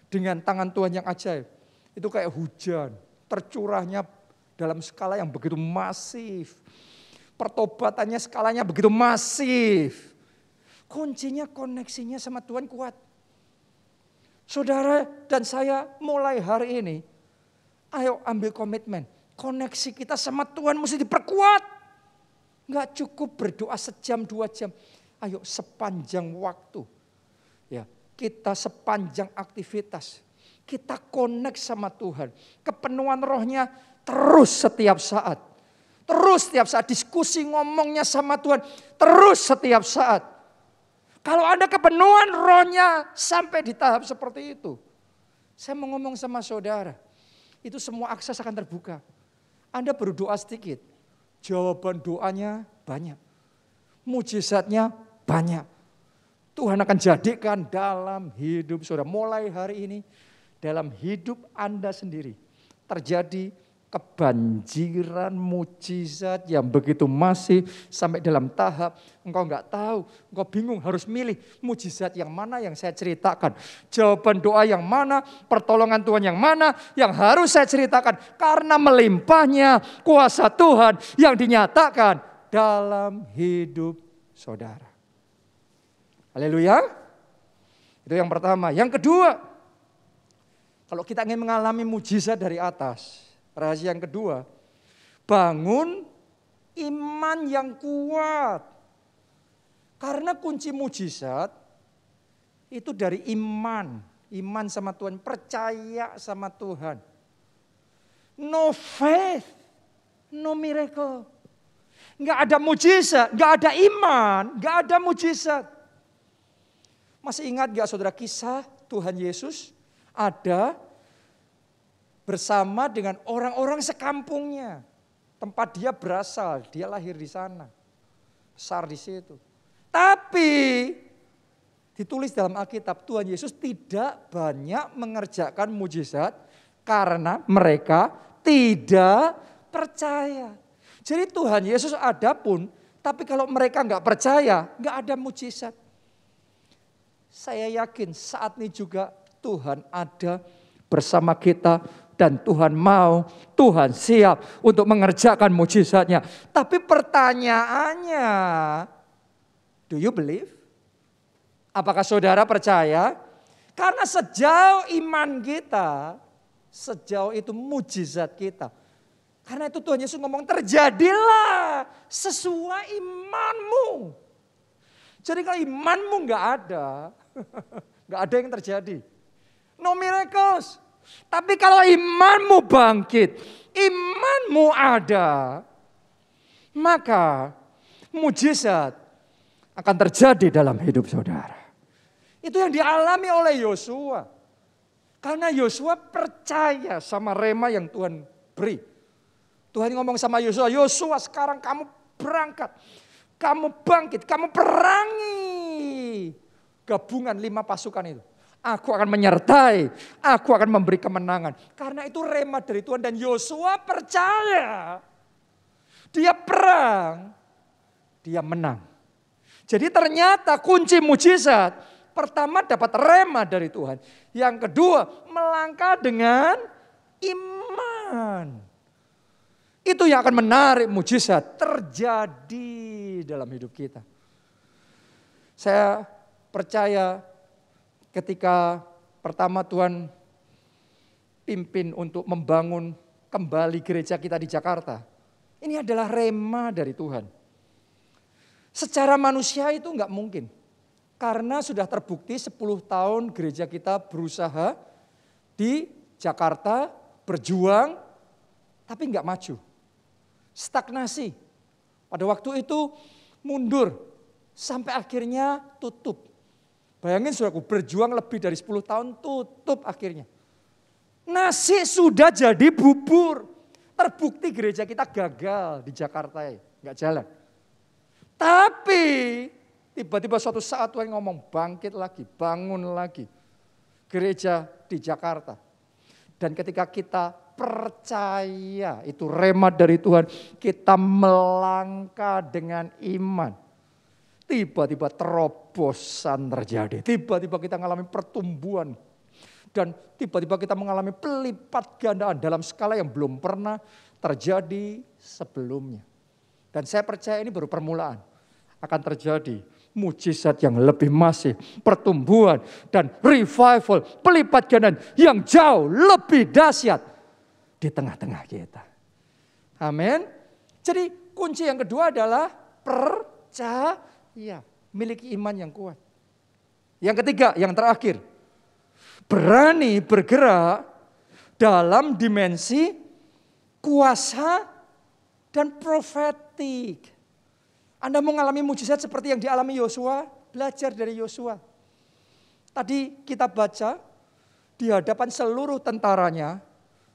dengan tangan Tuhan yang ajaib. Itu kayak hujan, tercurahnya dalam skala yang begitu masif. Pertobatannya skalanya begitu masif. Kuncinya koneksinya sama Tuhan kuat. Saudara dan saya mulai hari ini, ayo ambil komitmen. Koneksi kita sama Tuhan mesti diperkuat. Enggak cukup berdoa sejam 2 jam. Ayo sepanjang waktu. Ya, kita sepanjang aktivitas. Kita connect sama Tuhan. Kepenuhan rohnya terus setiap saat. Terus setiap saat diskusi ngomongnya sama Tuhan. Terus setiap saat. Kalau ada kepenuhan rohnya sampai di tahap seperti itu. Saya mau ngomong sama saudara. Itu semua akses akan terbuka. Anda berdoa sedikit. Jawaban doanya banyak. Mujizatnya banyak. Tuhan akan jadikan dalam hidup saudara. Mulai hari ini dalam hidup Anda sendiri. Terjadi kebanjiran mujizat yang begitu masif sampai dalam tahap engkau enggak tahu, engkau bingung harus milih mujizat yang mana yang saya ceritakan. Jawaban doa yang mana, pertolongan Tuhan yang mana yang harus saya ceritakan. Karena melimpahnya kuasa Tuhan yang dinyatakan dalam hidup saudara. Haleluya. Itu yang pertama. Yang kedua, kalau kita ingin mengalami mujizat dari atas, rahasia yang kedua, bangun iman yang kuat. Karena kunci mujizat itu dari iman. Iman sama Tuhan, percaya sama Tuhan. No faith, no miracle. Enggak ada mujizat, enggak ada iman, enggak ada mujizat. Masih ingat enggak saudara kisah Tuhan Yesus ada bersama dengan orang-orang sekampungnya. Tempat dia berasal, dia lahir di sana. Besar di situ. Tapi Ditulis dalam Alkitab, Tuhan Yesus tidak banyak mengerjakan mujizat karena mereka tidak percaya. Jadi Tuhan Yesus ada pun, tapi kalau mereka nggak percaya, nggak ada mujizat. Saya yakin saat ini juga Tuhan ada bersama kita dan Tuhan mau, Tuhan siap untuk mengerjakan mujizatnya. Tapi pertanyaannya, do you believe? Apakah saudara percaya? Karena sejauh iman kita, sejauh itu mujizat kita. Karena itu Tuhan Yesus ngomong terjadilah sesuai imanmu. Jadi kalau imanmu nggak ada yang terjadi. No miracles. Tapi kalau imanmu bangkit, imanmu ada, maka mujizat akan terjadi dalam hidup saudara. Itu yang dialami oleh Yosua. Karena Yosua percaya sama rema yang Tuhan beri. Tuhan ngomong sama Yosua, Yosua sekarang kamu berangkat. Kamu bangkit, kamu perangi gabungan 5 pasukan itu. Aku akan menyertai, aku akan memberi kemenangan. Karena itu rema dari Tuhan dan Yosua percaya. Dia perang, dia menang. Jadi ternyata kunci mujizat, pertama dapat rema dari Tuhan. Yang kedua melangkah dengan iman. Itu yang akan menarik mujizat terjadi dalam hidup kita. Saya percaya ketika pertama Tuhan pimpin untuk membangun kembali gereja kita di Jakarta. Ini adalah rema dari Tuhan. Secara manusia itu enggak mungkin. Karena sudah terbukti 10 tahun gereja kita berusaha di Jakarta, berjuang, tapi enggak maju. Stagnasi. Pada waktu itu mundur, sampai akhirnya tutup. Bayangin saudaraku, berjuang lebih dari 10 tahun, tutup akhirnya. Nasi sudah jadi bubur. Terbukti gereja kita gagal di Jakarta, enggak jalan. Tapi tiba-tiba suatu saat Tuhan ngomong bangkit lagi, bangun lagi gereja di Jakarta. Dan ketika kita percaya, itu rema dari Tuhan, kita melangkah dengan iman. Tiba-tiba terobosan terjadi, tiba-tiba kita mengalami pertumbuhan. Dan tiba-tiba kita mengalami pelipat gandaan dalam skala yang belum pernah terjadi sebelumnya. Dan saya percaya ini baru permulaan. Akan terjadi mujizat yang lebih masif, pertumbuhan dan revival, pelipat gandaan yang jauh lebih dahsyat di tengah-tengah kita. Amin. Jadi kunci yang kedua adalah percaya, miliki iman yang kuat. Yang ketiga, yang terakhir, berani bergerak dalam dimensi kuasa dan profetik. Anda mau mengalami mujizat seperti yang dialami Yosua, belajar dari Yosua. Tadi kita baca di hadapan seluruh tentaranya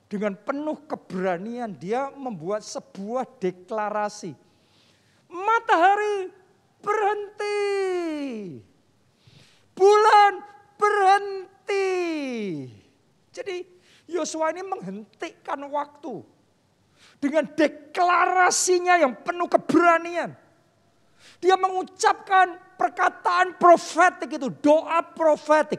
dengan penuh keberanian dia membuat sebuah deklarasi. Matahari berhenti, bulan berhenti. Jadi Yosua ini menghentikan waktu dengan deklarasinya yang penuh keberanian. Dia mengucapkan perkataan profetik itu, doa profetik.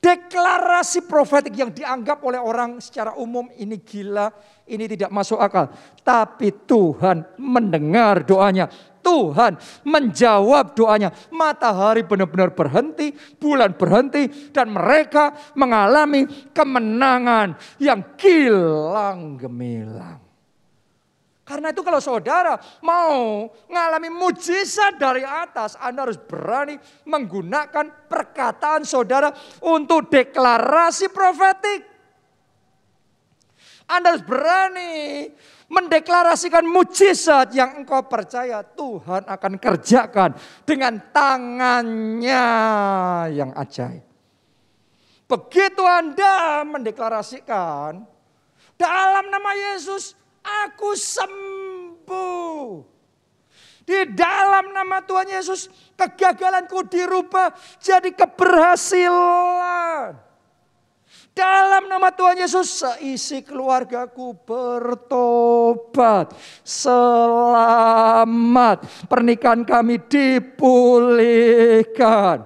Deklarasi profetik yang dianggap oleh orang secara umum ini gila, ini tidak masuk akal. Tapi Tuhan mendengar doanya, Tuhan menjawab doanya. Matahari benar-benar berhenti, bulan berhenti, dan mereka mengalami kemenangan yang gilang gemilang. Karena itu kalau saudara mau mengalami mujizat dari atas, Anda harus berani menggunakan perkataan saudara untuk deklarasi profetik. Anda harus berani mendeklarasikan mujizat yang engkau percaya Tuhan akan kerjakan dengan tangannya yang ajaib. Begitu Anda mendeklarasikan dalam nama Yesus, aku sembuh. Di dalam nama Tuhan Yesus, kegagalanku dirubah jadi keberhasilan. Dalam nama Tuhan Yesus, seisi keluargaku bertobat. Selamat. Pernikahan kami dipulihkan.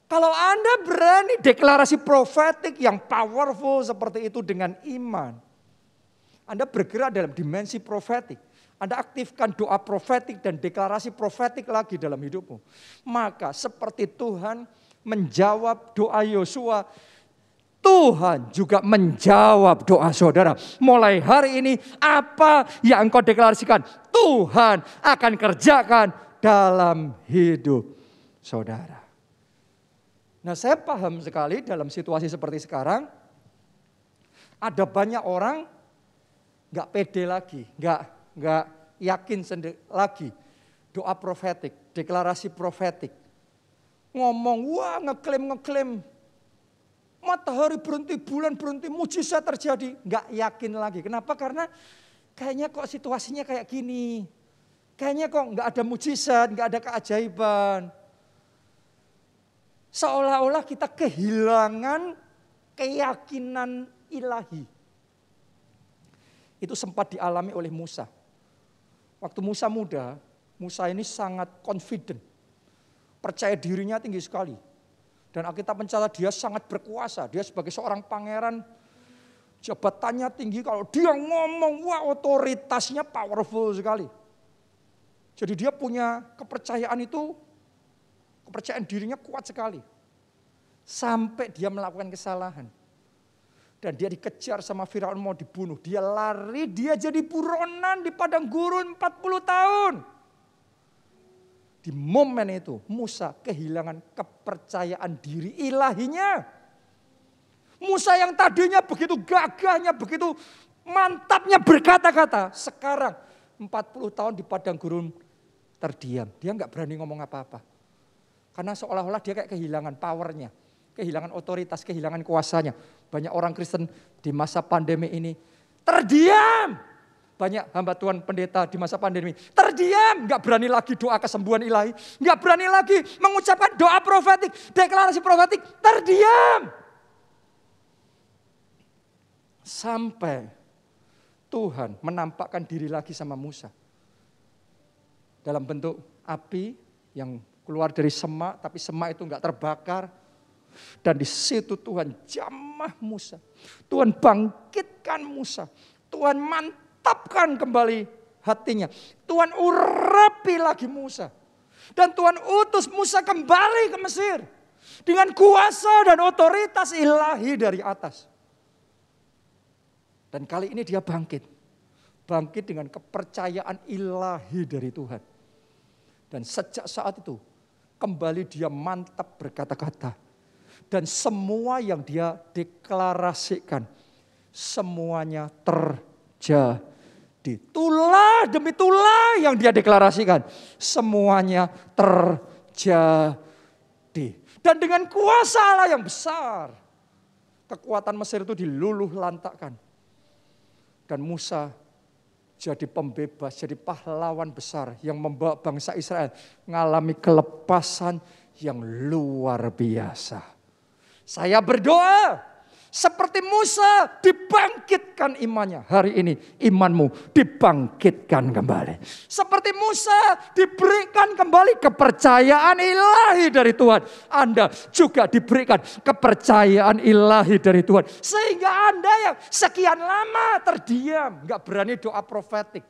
Kalau Anda berani deklarasi profetik yang powerful seperti itu dengan iman, Anda bergerak dalam dimensi profetik. Anda aktifkan doa profetik dan deklarasi profetik lagi dalam hidupmu. Maka seperti Tuhan menjawab doa Yosua, Tuhan juga menjawab doa saudara. Mulai hari ini apa yang engkau deklarasikan, Tuhan akan kerjakan dalam hidup saudara. Nah, saya paham sekali dalam situasi seperti sekarang, ada banyak orang gak pede lagi, gak yakin lagi. Doa profetik, deklarasi profetik. Ngomong, wah ngeklaim. Matahari berhenti, bulan berhenti, mujizat terjadi. Gak yakin lagi. Kenapa? Karena kayaknya kok situasinya kayak gini. Kayaknya kok gak ada mujizat, gak ada keajaiban. Seolah-olah kita kehilangan keyakinan ilahi. Itu sempat dialami oleh Musa. Waktu Musa muda, Musa ini sangat confident. Percaya dirinya tinggi sekali. Dan Alkitab mencatat dia sangat berkuasa. Dia sebagai seorang pangeran, jabatannya tinggi. Kalau dia ngomong, wah otoritasnya powerful sekali. Jadi dia punya kepercayaan itu, kepercayaan dirinya kuat sekali. Sampai dia melakukan kesalahan. Dan dia dikejar sama Firaun mau dibunuh. Dia lari, dia jadi buronan di padang gurun 40 tahun. Di momen itu Musa kehilangan kepercayaan diri ilahinya. Musa yang tadinya begitu gagahnya, begitu mantapnya berkata-kata. Sekarang 40 tahun di padang gurun terdiam. Dia gak berani ngomong apa-apa. Karena seolah-olah dia kayak kehilangan powernya. Kehilangan otoritas, kehilangan kuasanya. Banyak orang Kristen di masa pandemi ini terdiam. Banyak hamba Tuhan pendeta di masa pandemi terdiam, gak berani lagi doa kesembuhan ilahi, gak berani lagi mengucapkan doa profetik, deklarasi profetik, terdiam. Sampai Tuhan menampakkan diri lagi sama Musa. Dalam bentuk api yang keluar dari semak, tapi semak itu gak terbakar. Dan di situ Tuhan jamah Musa. Tuhan bangkitkan Musa. Tuhan mantapkan kembali hatinya. Tuhan urapi lagi Musa. Dan Tuhan utus Musa kembali ke Mesir. Dengan kuasa dan otoritas ilahi dari atas. Dan kali ini dia bangkit. Bangkit dengan kepercayaan ilahi dari Tuhan. Dan sejak saat itu kembali dia mantap berkata-kata. Dan semua yang dia deklarasikan, semuanya terjadi. Tulah demi tulah yang dia deklarasikan, semuanya terjadi. Dan dengan kuasa Allah yang besar, kekuatan Mesir itu diluluh lantakkan. Dan Musa jadi pembebas, jadi pahlawan besar yang membawa bangsa Israel mengalami kelepasan yang luar biasa. Saya berdoa seperti Musa dibangkitkan imannya. Hari ini imanmu dibangkitkan kembali. Seperti Musa diberikan kembali kepercayaan ilahi dari Tuhan. Anda juga diberikan kepercayaan ilahi dari Tuhan. Sehingga Anda yang sekian lama terdiam, gak berani doa profetik.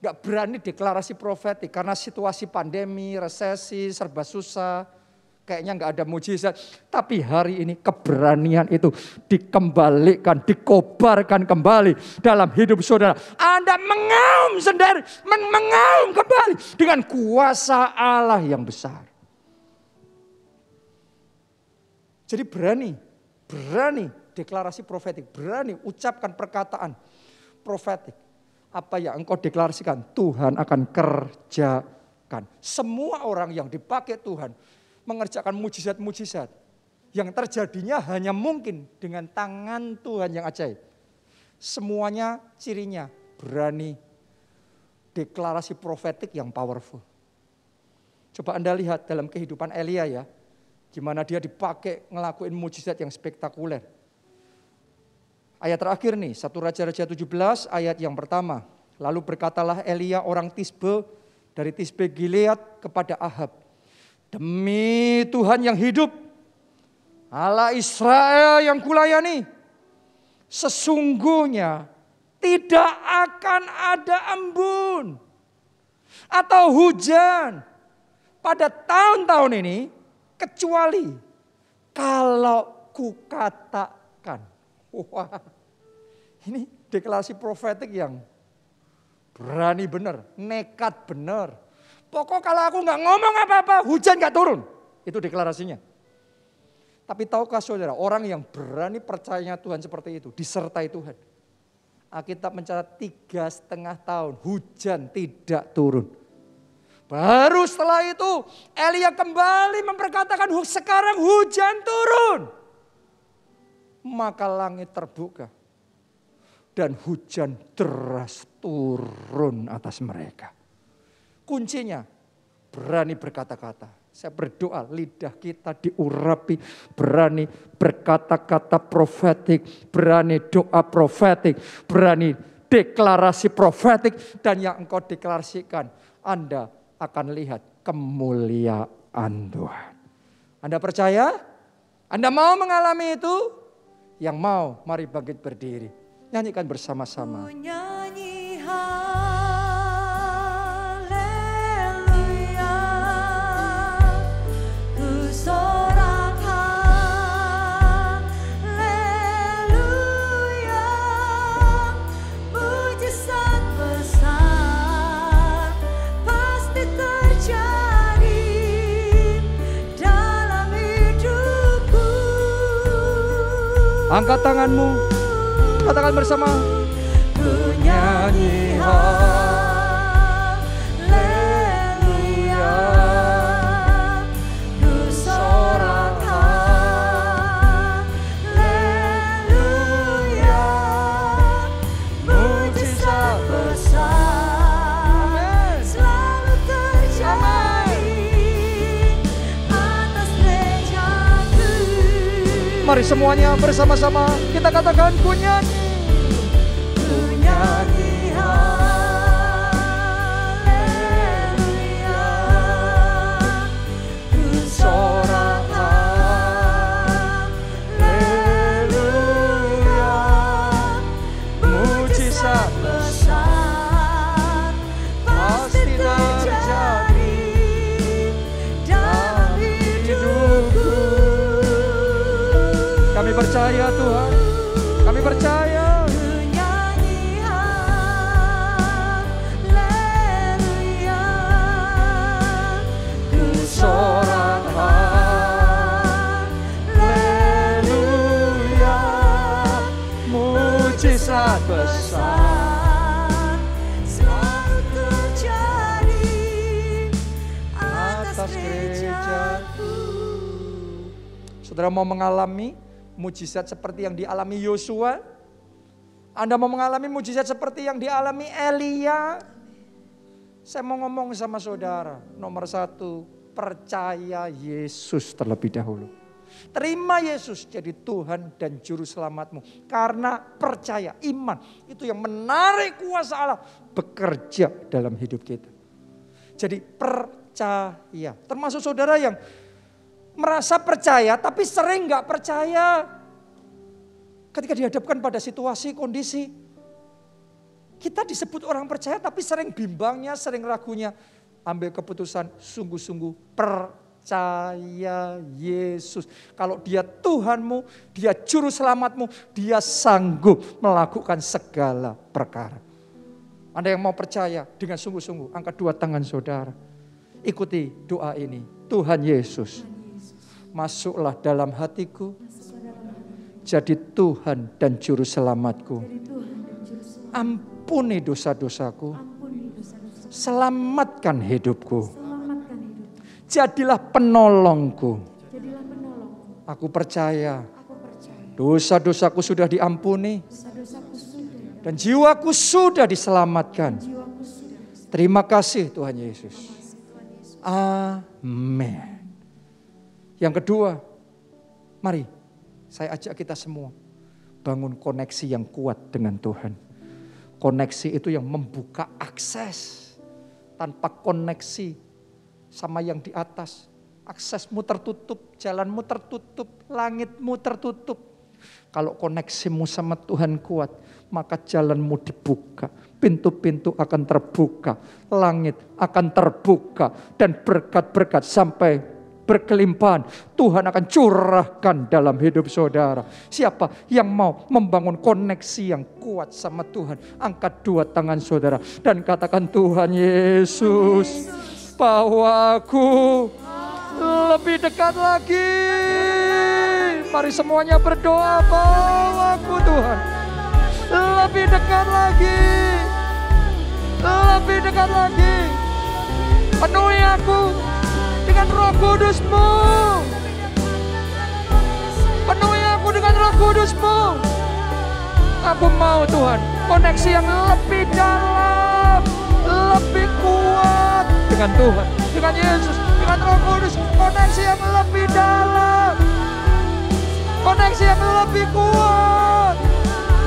Gak berani deklarasi profetik karena situasi pandemi, resesi, serba susah. Kayaknya gak ada mujizat. Tapi hari ini keberanian itu dikembalikan, dikobarkan kembali dalam hidup saudara. Anda mengaum sendiri, mengaum kembali dengan kuasa Allah yang besar. Jadi berani deklarasi profetik, berani ucapkan perkataan profetik. Apa yang engkau deklarasikan, Tuhan akan kerjakan. Semua orang yang dipakai Tuhan mengerjakan mujizat-mujizat yang terjadinya hanya mungkin dengan tangan Tuhan yang ajaib. Semuanya cirinya berani deklarasi profetik yang powerful. Coba Anda lihat dalam kehidupan Elia ya, gimana dia dipakai ngelakuin mujizat yang spektakuler. Ayat terakhir nih, 1 Raja-Raja 17 ayat yang pertama. Lalu berkatalah Elia orang Tisbe dari Tisbe Gilead kepada Ahab, demi Tuhan yang hidup, Allah Israel yang kulayani, sesungguhnya tidak akan ada embun atau hujan pada tahun-tahun ini kecuali kalau kukatakan. Wah, ini deklarasi profetik yang berani benar, nekat benar. Pokok kalau aku nggak ngomong apa-apa, hujan nggak turun. Itu deklarasinya. Tapi tahukah saudara, orang yang berani percayanya Tuhan seperti itu, disertai Tuhan. Alkitab mencatat 3,5 tahun, hujan tidak turun. Baru setelah itu, Elia kembali memperkatakan, sekarang hujan turun. Maka langit terbuka dan hujan deras turun atas mereka. Kuncinya berani berkata-kata. Saya berdoa lidah kita diurapi, berani berkata-kata profetik, berani doa profetik, berani deklarasi profetik, dan yang engkau deklarasikan Anda akan lihat kemuliaan Tuhan. Anda percaya? Anda mau mengalami itu? Yang mau, mari bangkit berdiri. Nyanyikan bersama-sama. Nyanyi haleluya, ku sorak haleluya, mujizat besar pasti terjadi dalam hidupku. Angkat tanganmu, katakan bersama. Ku nyanyi haleluya, ku sorak haleluya, mujizat besar selalu terjadi atas gerejaku. Mari semuanya bersama-sama kita katakan, ku nyanyi. Ku nyanyi haleluya, ku sorak haleluya, mujizat besar pasti terjadi dalam hidupku. Kami percaya Tuhan, kami percaya. Ku nyanyi haleluya, ku sorak haleluya, Mujizat besar besar selalu terjadi atas atas gerejaku. Saudara mau mengalami mujizat seperti yang dialami Yosua? Anda mau mengalami mujizat seperti yang dialami Elia? Saya mau ngomong sama saudara, nomor 1, percaya Yesus terlebih dahulu. Terima Yesus jadi Tuhan dan Juru Selamatmu. Karena percaya, iman itu yang menarik kuasa Allah bekerja dalam hidup kita. Jadi percaya, termasuk saudara yang merasa percaya tapi sering gak percaya. Ketika dihadapkan pada situasi, kondisi, kita disebut orang percaya tapi sering bimbangnya, sering ragunya. Ambil keputusan sungguh-sungguh percaya Yesus. Kalau dia Tuhanmu, dia Juru Selamatmu, dia sanggup melakukan segala perkara. Anda yang mau percaya dengan sungguh-sungguh, angkat 2 tangan saudara. Ikuti doa ini. Tuhan Yesus, masuklah dalam hatiku, jadi Tuhan dan Juru Selamatku. Ampuni dosa-dosaku, selamatkan hidupku. Jadilah penolongku. Aku percaya dosa-dosaku sudah diampuni dan jiwaku sudah diselamatkan. Terima kasih Tuhan Yesus. Amin. Yang kedua, mari saya ajak kita semua bangun koneksi yang kuat dengan Tuhan. Koneksi itu yang membuka akses. Tanpa koneksi sama yang di atas, aksesmu tertutup, jalanmu tertutup, langitmu tertutup. Kalau koneksimu sama Tuhan kuat, maka jalanmu dibuka. Pintu-pintu akan terbuka, langit akan terbuka, dan berkat-berkat sampai berkelimpahan Tuhan akan curahkan dalam hidup saudara. Siapa yang mau membangun koneksi yang kuat sama Tuhan? Angkat dua tangan saudara dan katakan, Tuhan Yesus, bawa aku lebih dekat lagi. Mari semuanya berdoa, bawa aku Tuhan lebih dekat lagi. Lebih dekat lagi. Penuhi aku dengan Roh Kudus-Mu. Penuhi aku dengan Roh Kudus-Mu. Aku mau Tuhan koneksi yang lebih dalam, lebih kuat dengan Tuhan, dengan Yesus, dengan Roh Kudus. Koneksi yang lebih dalam, koneksi yang lebih kuat.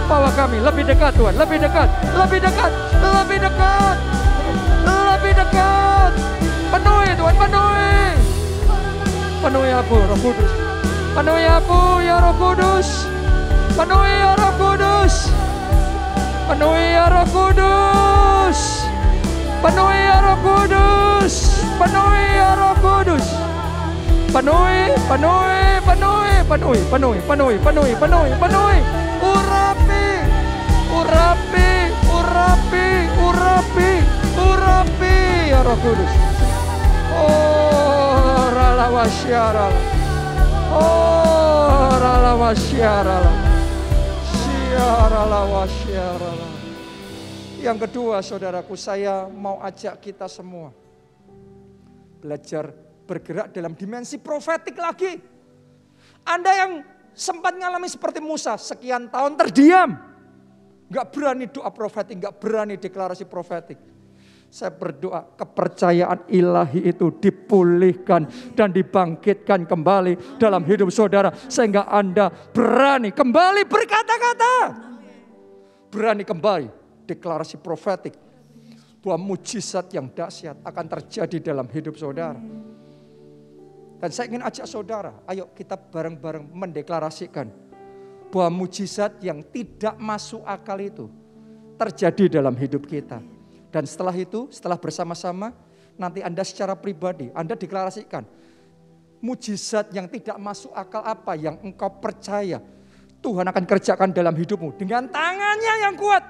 Bawa kami lebih dekat Tuhan, lebih dekat, lebih dekat, lebih dekat, lebih dekat. Penuhi Tuhan, penuhi. Penuhi aku Roh Kudus. Penuhi aku ya Roh Kudus. Penuhi ya Roh Kudus. Penuhi ya Roh Kudus. Penuhi ya Roh Kudus. Penuhi ya Roh Kudus. Penuhi, penuhi, penuhi, penuhi, penuhi, penuhi, penuhi, penuhi, penuhi. Urapi, urapi, urapi, urapi, urapi ya Roh Kudus. Oh, rala wasyara. Oh, rala wasyara. Syara wasyara. Yang kedua, saudaraku, saya mau ajak kita semua belajar bergerak dalam dimensi profetik lagi. Anda yang sempat ngalami seperti Musa, sekian tahun terdiam, gak berani doa profetik, gak berani deklarasi profetik. Saya berdoa kepercayaan ilahi itu dipulihkan dan dibangkitkan kembali dalam hidup saudara. Sehingga Anda berani kembali berkata-kata. Berani kembali deklarasi profetik. Bahwa mujizat yang dahsyat akan terjadi dalam hidup saudara. Dan saya ingin ajak saudara, ayo kita bareng-bareng mendeklarasikan. Bahwa mujizat yang tidak masuk akal itu terjadi dalam hidup kita. Dan setelah itu, setelah bersama-sama, nanti Anda secara pribadi, Anda deklarasikan. Mujizat yang tidak masuk akal apa yang engkau percaya Tuhan akan kerjakan dalam hidupmu. Dengan tangannya yang kuat.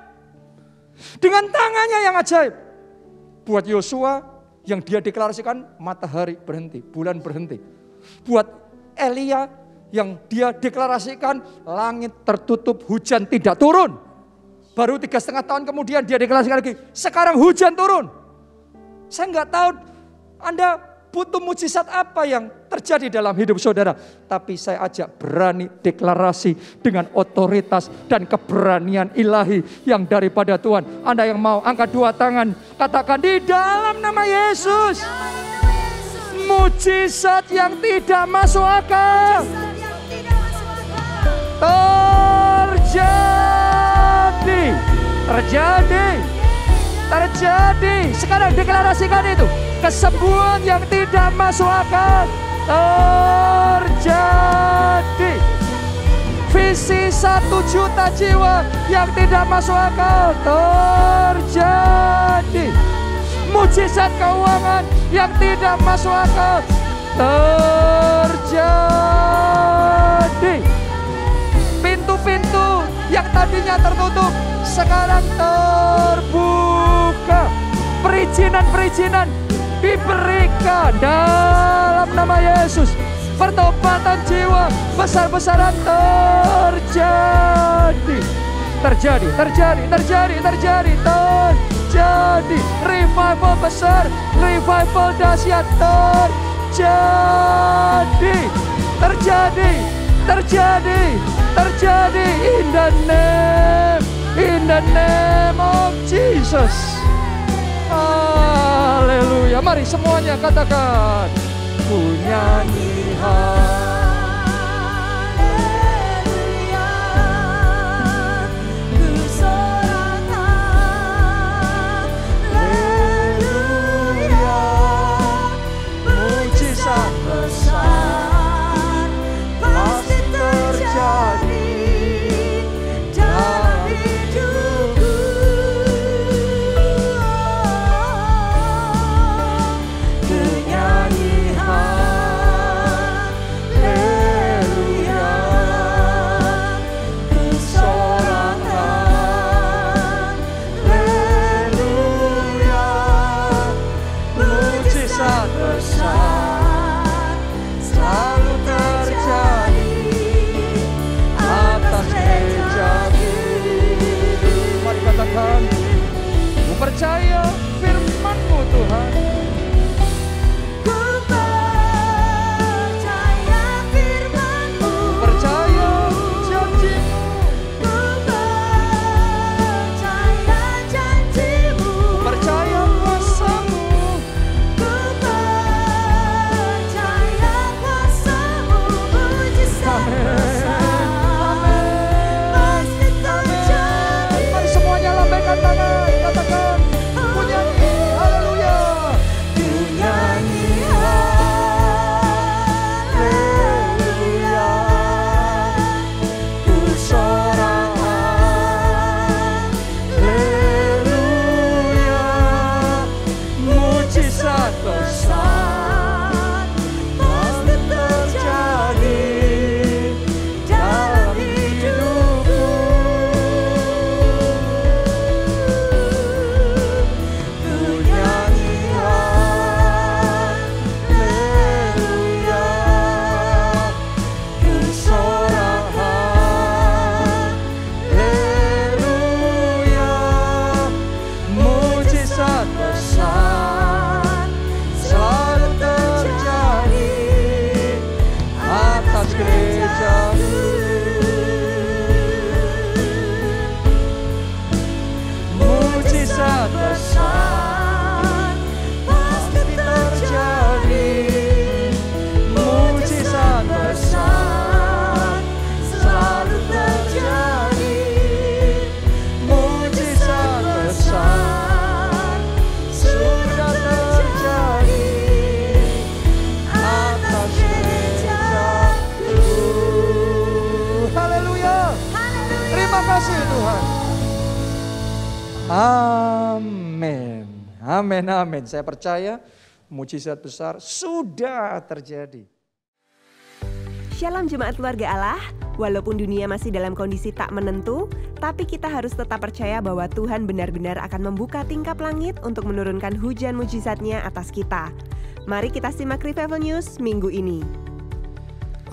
Dengan tangannya yang ajaib. Buat Yosua yang dia deklarasikan matahari berhenti, bulan berhenti. Buat Elia yang dia deklarasikan langit tertutup, hujan tidak turun. Baru 3,5 tahun kemudian dia deklarasikan lagi, sekarang hujan turun. Saya nggak tahu Anda butuh mujizat apa yang terjadi dalam hidup saudara. Tapi saya ajak berani deklarasi dengan otoritas dan keberanian ilahi yang daripada Tuhan. Anda yang mau angkat dua tangan, katakan di dalam nama Yesus. Mujizat yang tidak masuk akal terjadi. Sekarang deklarasikan itu. Kesembuhan yang tidak masuk akal terjadi. Visi 1 juta jiwa yang tidak masuk akal terjadi. Mujizat keuangan yang tidak masuk akal terjadi. Pintu-pintu yang tadinya tertutup sekarang terbuka. Perizinan-perizinan diberikan dalam nama Yesus. Pertobatan jiwa besar-besaran terjadi. Revival besar, revival dahsyat terjadi in the name of Jesus. Haleluya. Mari semuanya katakan. Ku nyanyi haleluya, ku sorakan haleluya, mujizat besar pasti terjadi dalam hidupku. Ku nyanyi haleluya, ku sorakan haleluya, mujizat besar selalu terjadi atas gereja-Mu. Mari katakan, ku percaya firman-Mu Tuhan. Ku percaya firman-Mu, Percaya janji-Mu. ku percaya janji-Mu, Percaya kuasa-Mu. ku percaya kuasa-Mu, mujizat besar pasti terjadi. Mari semuanya lambaikan tangan, katakan, ku nyanyi haleluya. Ku nyanyi haleluya, ku sorakan haleluya, mujizat besar pasti terjadi dalam hidupku. Ku nyanyi haleluya, ku sorakan haleluya, mujizat besar selalu terjadi atas gereja-Mu. Mujizat besar pasti terjadi, mujizat besar selalu terjadi, mujizat besar sudah terjadi atas gereja-Ku. Haleluya. Terima kasih Tuhan. Amin. Amin, amin. Saya percaya mujizat besar sudah terjadi. Shalom jemaat keluarga Allah, walaupun dunia masih dalam kondisi tak menentu, tapi kita harus tetap percaya bahwa Tuhan benar-benar akan membuka tingkap langit untuk menurunkan hujan mujizatnya atas kita. Mari kita simak Revival News minggu ini.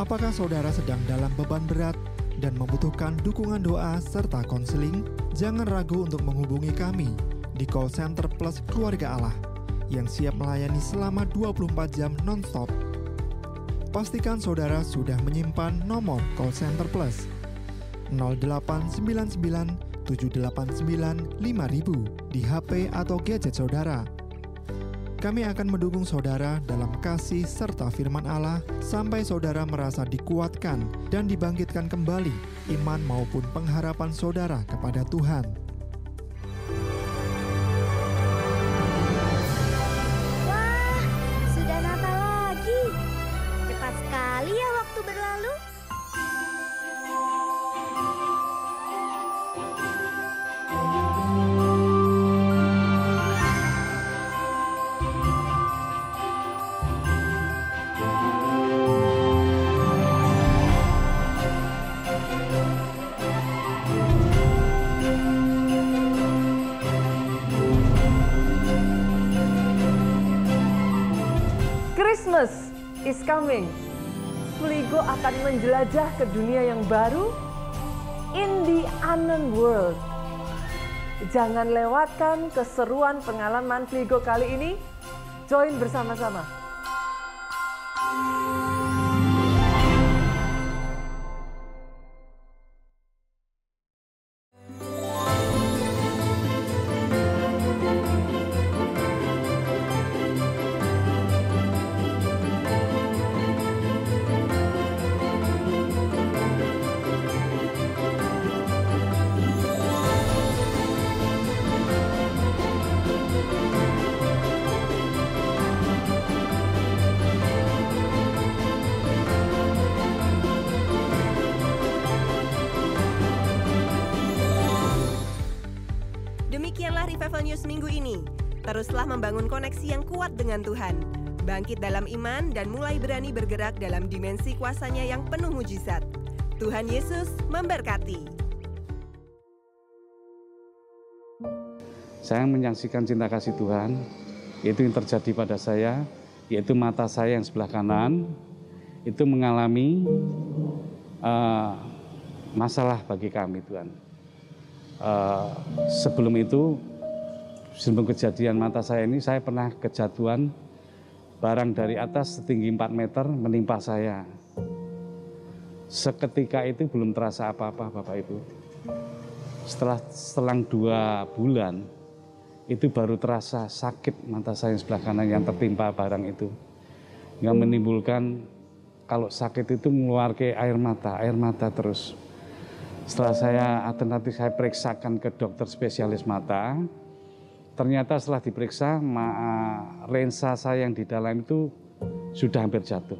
Apakah saudara sedang dalam beban berat dan membutuhkan dukungan doa serta konseling? Jangan ragu untuk menghubungi kami di Call Center Plus Keluarga Allah yang siap melayani selama 24 jam non-stop. Pastikan saudara sudah menyimpan nomor Call Center Plus 0899 789 5000 di HP atau gadget saudara. Kami akan mendukung saudara dalam kasih serta firman Allah sampai saudara merasa dikuatkan dan dibangkitkan kembali iman maupun pengharapan saudara kepada Tuhan. Wah, sudah Natal lagi. Cepat sekali ya waktu berlalu. Christmas is coming. Fligo akan menjelajah ke dunia yang baru, in the unknown world. Jangan lewatkan keseruan pengalaman Fligo kali ini. Join bersama-sama. ini. Teruslah membangun koneksi yang kuat dengan Tuhan. Bangkit dalam iman dan mulai berani bergerak dalam dimensi kuasa-Nya yang penuh mujizat. Tuhan Yesus memberkati. Saya menyaksikan cinta kasih Tuhan, yaitu yang terjadi pada saya, yaitu mata saya yang sebelah kanan, itu mengalami masalah bagi kami Tuhan. Sebelum itu, sebelum kejadian mata saya ini, saya pernah kejatuhan barang dari atas setinggi 4 meter menimpa saya. Seketika itu belum terasa apa-apa Bapak Ibu. Selang 2 bulan, itu baru terasa sakit mata saya sebelah kanan yang tertimpa barang itu. Yang menimbulkan kalau sakit itu mengeluarkan air mata terus. Setelah saya alternatif saya periksakan ke dokter spesialis mata, ternyata setelah diperiksa lensa saya yang di dalam itu sudah hampir jatuh.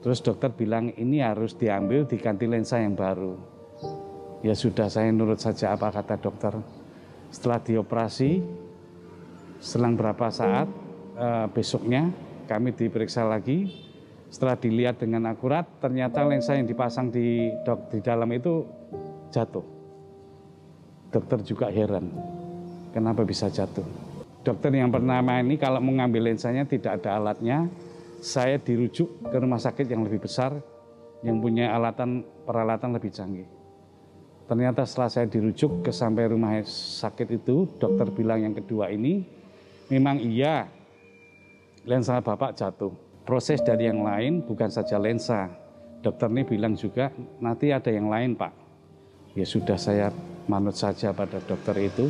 Terus dokter bilang ini harus diambil diganti lensa yang baru. Ya sudah, saya nurut saja apa kata dokter. Setelah dioperasi, selang berapa saat besoknya kami diperiksa lagi. Setelah dilihat dengan akurat, ternyata lensa yang dipasang di dalam itu jatuh. Dokter juga heran, kenapa bisa jatuh. Dokter yang bernama ini kalau mengambil lensanya tidak ada alatnya, saya dirujuk ke rumah sakit yang lebih besar, yang punya peralatan lebih canggih. Ternyata setelah saya dirujuk ke sampai rumah sakit itu, dokter bilang yang kedua ini, memang iya lensa Bapak jatuh. Proses dari yang lain bukan saja lensa. Dokter ini bilang juga nanti ada yang lain Pak. Ya sudah, saya manut saja pada dokter itu.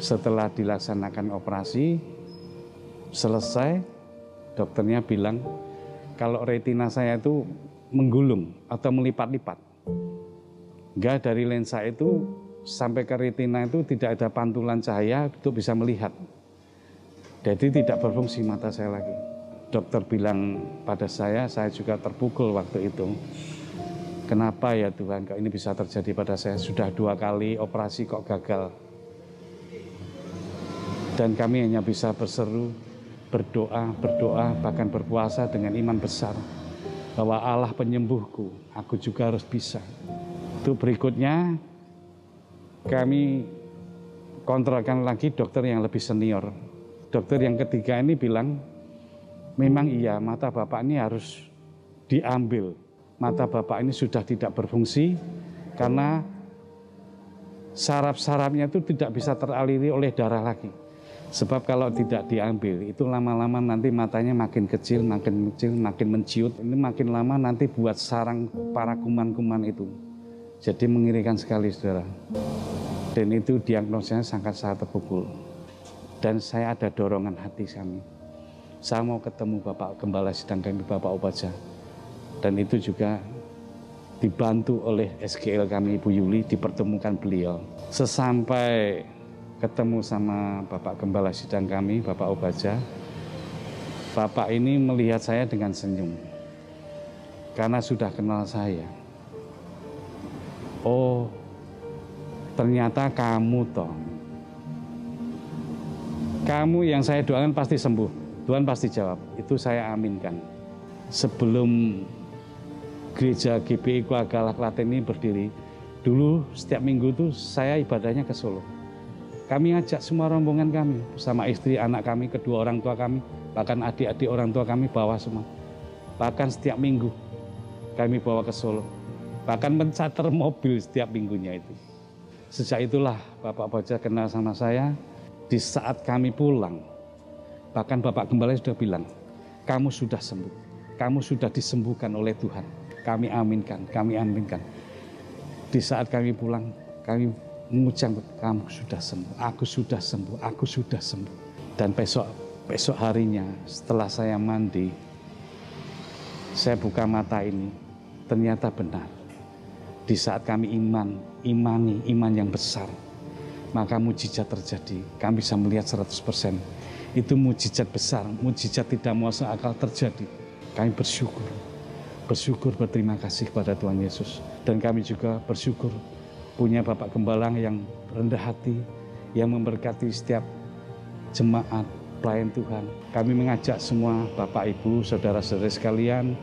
Setelah dilaksanakan operasi, selesai, dokternya bilang kalau retina saya itu menggulung atau melipat-lipat. Enggak, dari lensa itu sampai ke retina itu tidak ada pantulan cahaya untuk bisa melihat. Jadi tidak berfungsi mata saya lagi. Dokter bilang pada saya juga terpukul waktu itu. Kenapa ya Tuhan, kok ini bisa terjadi pada saya? Sudah 2 kali operasi kok gagal. Dan kami hanya bisa berseru, berdoa, bahkan berpuasa dengan iman besar. Bahwa Allah penyembuhku, aku juga harus bisa. Itu berikutnya kami kontrolkan lagi dokter yang lebih senior. Dokter yang ketiga ini bilang, memang iya mata Bapak ini harus diambil. Mata Bapak ini sudah tidak berfungsi karena saraf-sarafnya itu tidak bisa teraliri oleh darah lagi. Sebab kalau tidak diambil itu lama-lama nanti matanya makin kecil, makin menciut. Ini makin lama nanti buat sarang para kuman-kuman itu. Jadi mengerikan sekali saudara. Dan itu diagnosanya sangat-sangat terpukul. Dan saya ada dorongan hati kami. Saya mau ketemu Bapak Gembala Sidang kami, Bapak Obaja. Dan itu juga dibantu oleh SGL kami, Ibu Yuli, dipertemukan beliau. Sesampai ketemu sama Bapak Gembala Sidang kami, Bapak Obaja, Bapak ini melihat saya dengan senyum. Karena sudah kenal saya. Oh, ternyata kamu toh. Kamu yang saya doakan pasti sembuh. Tuhan pasti jawab, itu saya aminkan. Sebelum gereja GBI Kuagala Klaten ini berdiri, dulu setiap minggu itu saya ibadahnya ke Solo. Kami ngajak semua rombongan kami, bersama istri, anak kami, kedua orang tua kami, bahkan adik-adik orang tua kami bawa semua. Bahkan setiap minggu kami bawa ke Solo. Bahkan mencater mobil setiap minggunya itu. Sejak itulah Bapak Baja kenal sama saya. Di saat kami pulang, bahkan Bapak Gembala sudah bilang, kamu sudah sembuh, kamu sudah disembuhkan oleh Tuhan. Kami aminkan, kami aminkan. Di saat kami pulang, kami mengucap, kamu sudah sembuh, aku sudah sembuh, aku sudah sembuh. Dan besok harinya setelah saya mandi, saya buka mata ini, ternyata benar. Di saat kami imani iman yang besar, maka mujizat terjadi. Kami bisa melihat 100%. Itu mujizat besar, mujizat tidak masuk akal terjadi. Kami bersyukur, berterima kasih kepada Tuhan Yesus. Dan kami juga bersyukur punya Bapak Gembala yang rendah hati, yang memberkati setiap jemaat pelayan Tuhan. Kami mengajak semua Bapak, Ibu, Saudara-saudara sekalian,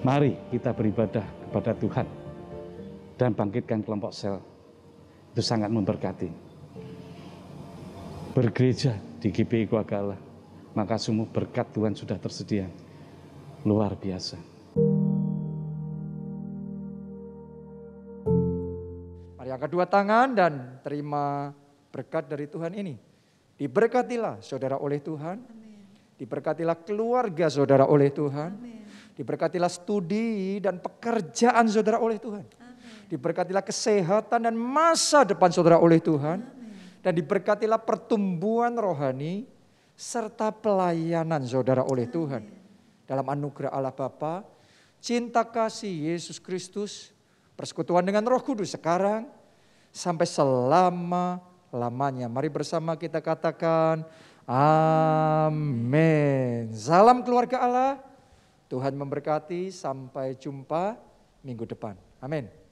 mari kita beribadah kepada Tuhan dan bangkitkan kelompok sel. Itu sangat memberkati. Bergereja di GPI Keluarga Allah, maka semua berkat Tuhan sudah tersedia. Luar biasa. Mari angkat dua tangan dan terima berkat dari Tuhan ini. Diberkatilah saudara oleh Tuhan. Diberkatilah keluarga saudara oleh Tuhan. Diberkatilah studi dan pekerjaan saudara oleh Tuhan. Diberkatilah kesehatan dan masa depan saudara oleh Tuhan. Dan diberkatilah pertumbuhan rohani serta pelayanan saudara oleh Tuhan. Dalam anugerah Allah Bapa, cinta kasih Yesus Kristus, persekutuan dengan Roh Kudus sekarang sampai selama-lamanya. Mari bersama kita katakan amin. Salam keluarga Allah. Tuhan memberkati, sampai jumpa minggu depan. Amin.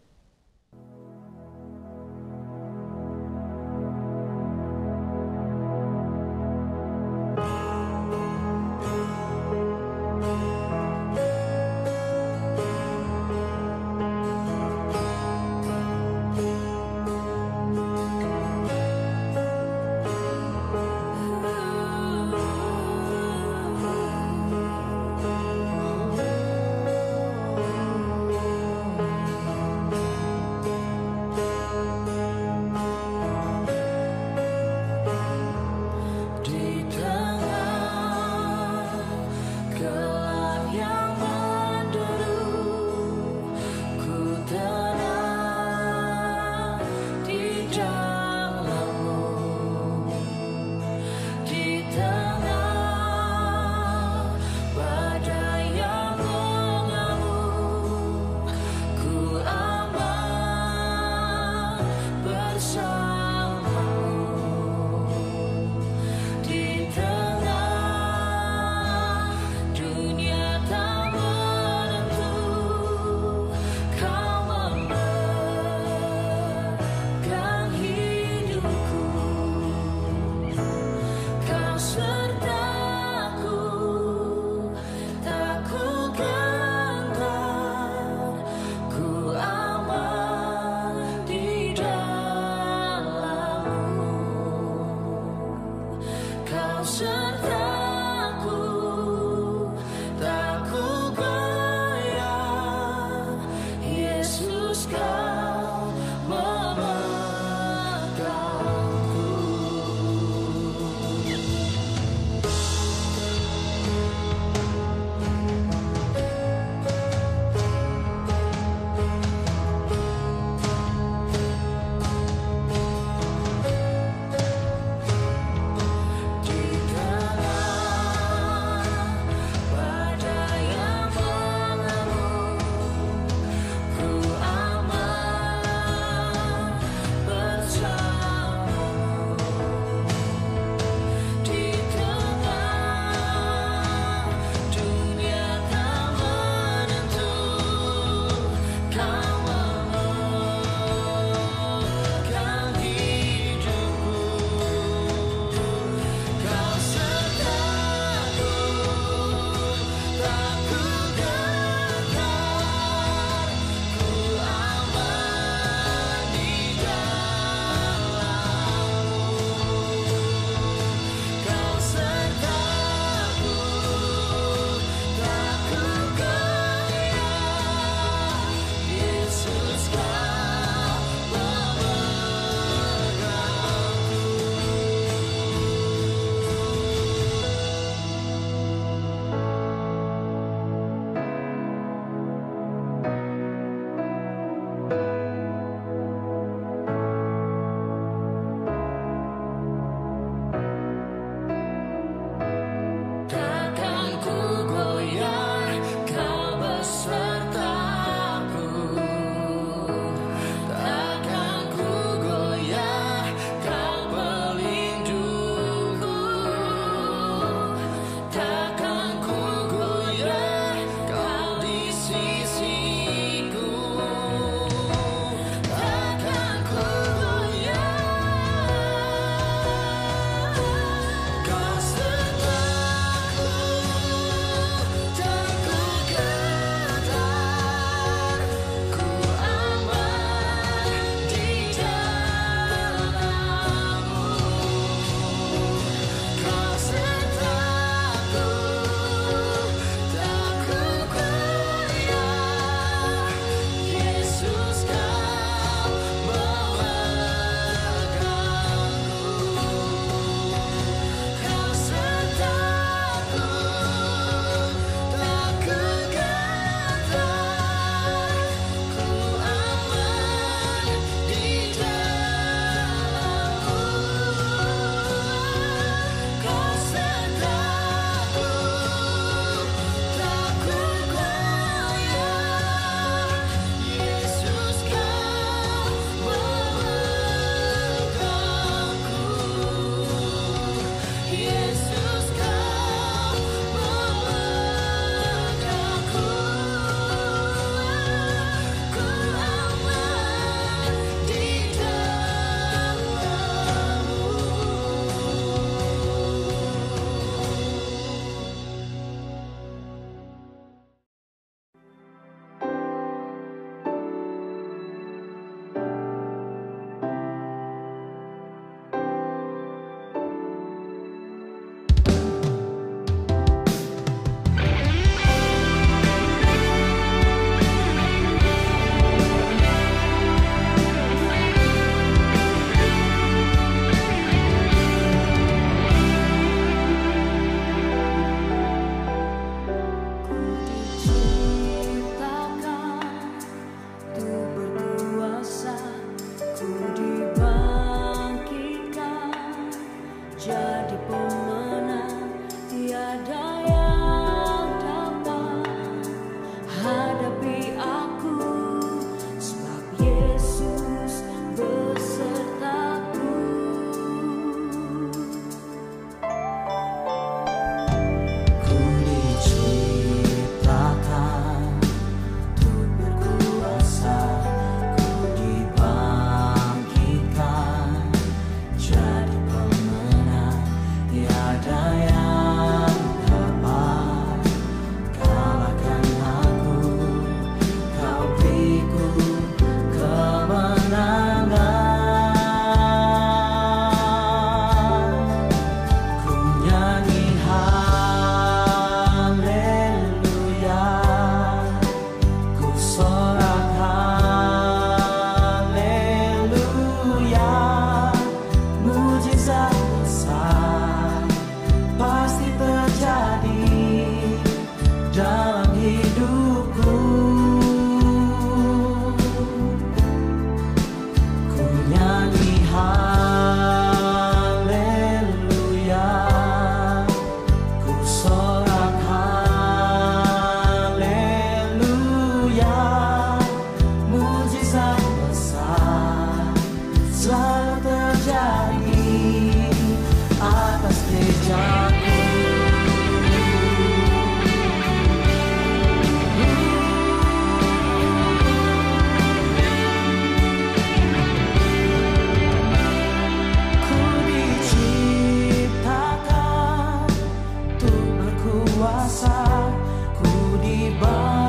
kuasa, ku di bawah